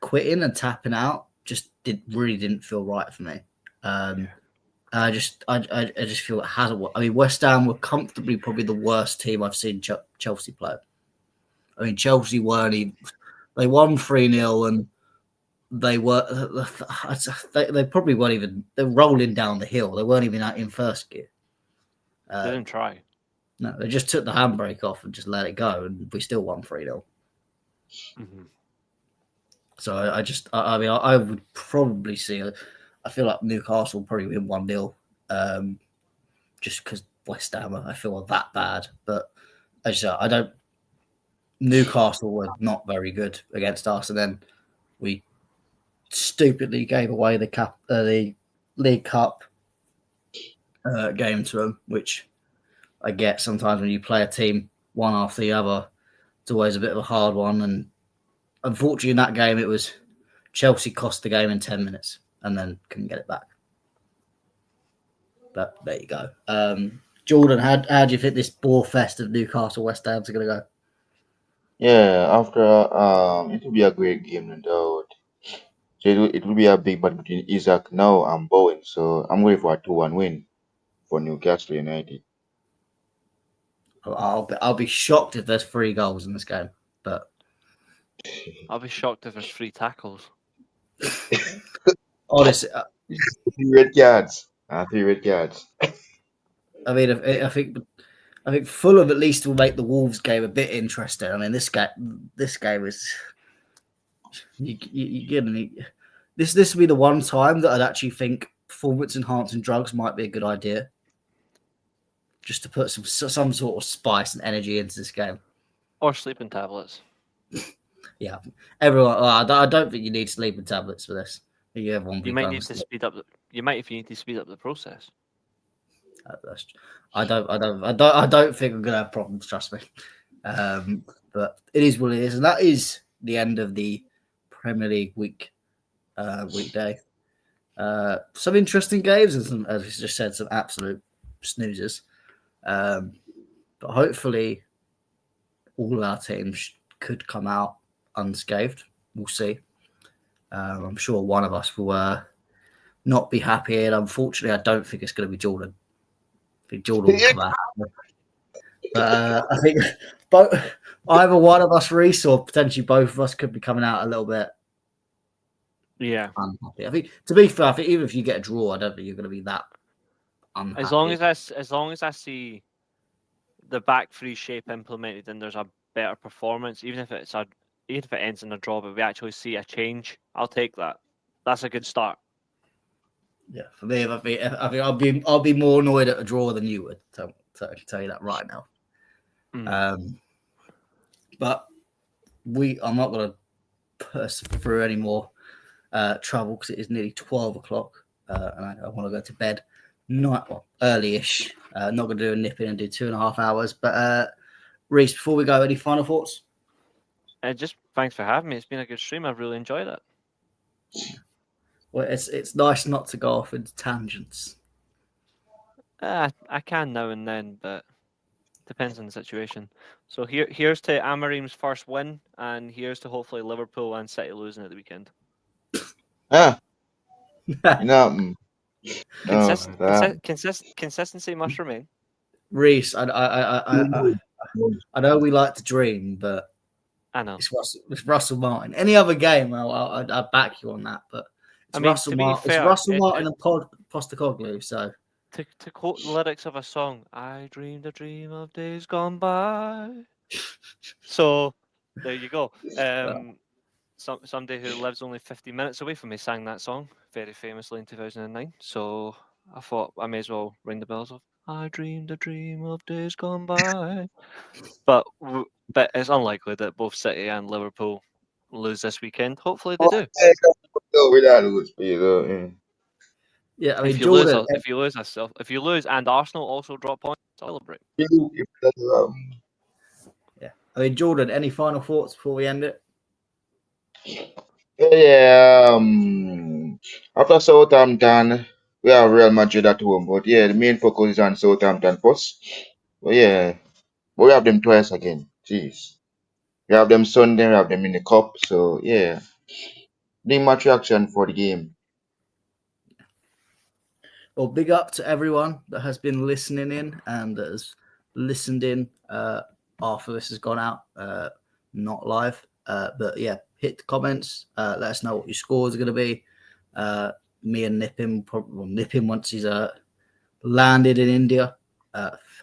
Speaker 1: quitting and tapping out just really didn't feel right for me. I just feel it hasn't worked. I mean, West Ham were comfortably probably the worst team I've seen Chelsea play. I mean, Chelsea they won 3-0 and they probably weren't even, they're rolling down the hill. They weren't even in first gear.
Speaker 2: they didn't try.
Speaker 1: No, they just took the handbrake off and just let it go, and we still won 3-0.
Speaker 2: Mm-hmm.
Speaker 1: So I would probably see. I feel like Newcastle will probably win 1-0, just because West Ham I feel are that bad. But as I don't. Newcastle were not very good against us, and then we stupidly gave away the League Cup game to them, which I get sometimes when you play a team one after the other. It's always a bit of a hard one, and unfortunately in that game it was Chelsea cost the game in 10 minutes and then couldn't get it back. But there you go. Jordan, how do you think this bore fest of Newcastle West Ham's are going to go?
Speaker 3: Yeah, after it will be a great game, no doubt. So it will be a big battle between Isaac now and Bowen. So I'm going for a 2-1 win for Newcastle United.
Speaker 1: I'll be shocked if there's 3 goals in this game, but
Speaker 2: I'll be shocked if there's 3 tackles.
Speaker 1: honestly,
Speaker 3: 3 red cards. 3 red cards.
Speaker 1: I mean, I think Fulham at least will make the Wolves game a bit interesting. I mean, this game is this will be the one time that I'd actually think performance enhancing drugs might be a good idea, just to put some sort of spice and energy into this game.
Speaker 2: Or sleeping tablets.
Speaker 1: Yeah, everyone. I don't think you need sleeping tablets for this.
Speaker 2: You might need to speed up. You might if you need to speed up the process.
Speaker 1: I don't think I'm gonna have problems. Trust me. But it is what it is, and that is the end of the Premier League weekday. Some interesting games and some, as we just said, some absolute snoozers. But hopefully, all of our teams could come out unscathed. We'll see. I'm sure one of us will not be happy, and unfortunately, I don't think it's going to be Jordan. I think Jordan will come out. But I think either one of us, Reese, or potentially both of us, could be coming out a little bit unhappy. I think, to be fair, I think even if you get a draw, I don't think you're going to be that unhappy.
Speaker 2: As long as I see the back 3 shape implemented and there's a better performance, even if it ends in a draw, but we actually see a change, I'll take that. that's a good start.
Speaker 1: Yeah, for me, I think I'll be more annoyed at a draw than you would. So I can tell you that right now. But I'm not going to push through any more trouble because it is nearly 12 o'clock and I want to go to bed early-ish. Not going to do a nip in and do 2.5 hours. But Reese, before we go, any final thoughts?
Speaker 2: Just thanks for having me. It's been a good stream. I've really enjoyed it.
Speaker 1: Well, it's nice not to go off into tangents.
Speaker 2: I can now and then, but depends on the situation. So here's to Amarim's first win, and here's to hopefully Liverpool and City losing at the weekend. Consistency must remain.
Speaker 1: Reese, I know we like to dream, but
Speaker 2: I know
Speaker 1: it's Russell Martin. Any other game, I'd back you on that. But it's Russell Martin. It's Russell Martin and Postecoglou. So
Speaker 2: to quote the lyrics of a song, "I dreamed a dream of days gone by." So there you go. Somebody who lives only 50 minutes away from me sang that song very famously in 2009. So I thought I may as well ring the bells of "I dreamed a dream of days gone by." But it's unlikely that both City and Liverpool lose this weekend. Hopefully they do.
Speaker 1: Yeah, I mean,
Speaker 2: if you lose and Arsenal also drop points, celebrate.
Speaker 1: Yeah, I mean, Jordan, any final thoughts before we end it?
Speaker 3: Yeah, after Southampton, we have Real Madrid at home, but yeah, the main focus is on Southampton first. But yeah, we have them twice again. Jeez, we have them Sunday, we have them in the cup. So yeah, big match reaction for the game.
Speaker 1: Well, big up to everyone that has been listening in and that has listened in after this has gone out, not live. But yeah, hit the comments. Let us know what your scores are going to be. Me and Nipim, Nipim once he's landed in India.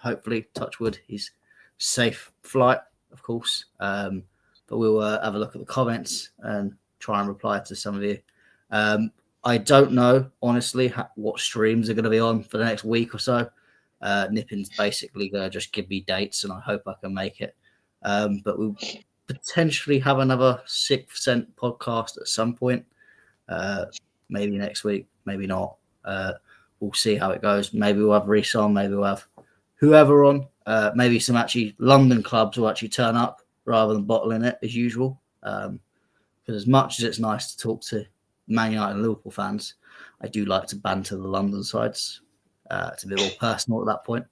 Speaker 1: Hopefully, touch wood, he's safe flight, of course. But we'll have a look at the comments and try and reply to some of you. I don't know, honestly, what streams are going to be on for the next week or so. Nippin's basically going to just give me dates, and I hope I can make it. But we'll potentially have another 6% podcast at some point. Maybe next week, maybe not. We'll see how it goes. Maybe we'll have Reese on, maybe we'll have whoever on. Maybe some actually London clubs will actually turn up rather than bottling it as usual. Because as much as it's nice to talk to Man United and Liverpool fans, I do like to banter the London sides. It's a bit more personal at that point.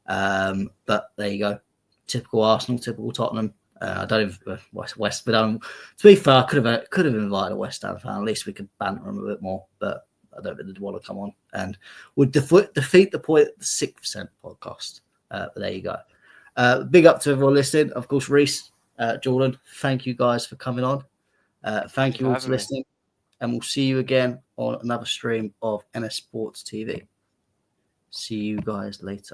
Speaker 1: But there you go. Typical Arsenal, typical Tottenham. I don't even West, but to be fair, I could have invited a West Ham fan. At least we could banter them a bit more. But I don't think they'd want to come on and would defeat the point of the 6% podcast. But there you go. Big up to everyone listening. Of course, Reese, Jordan, thank you guys for coming on. Thank you all for listening. And we'll see you again on another stream of NS Sports TV. See you guys later.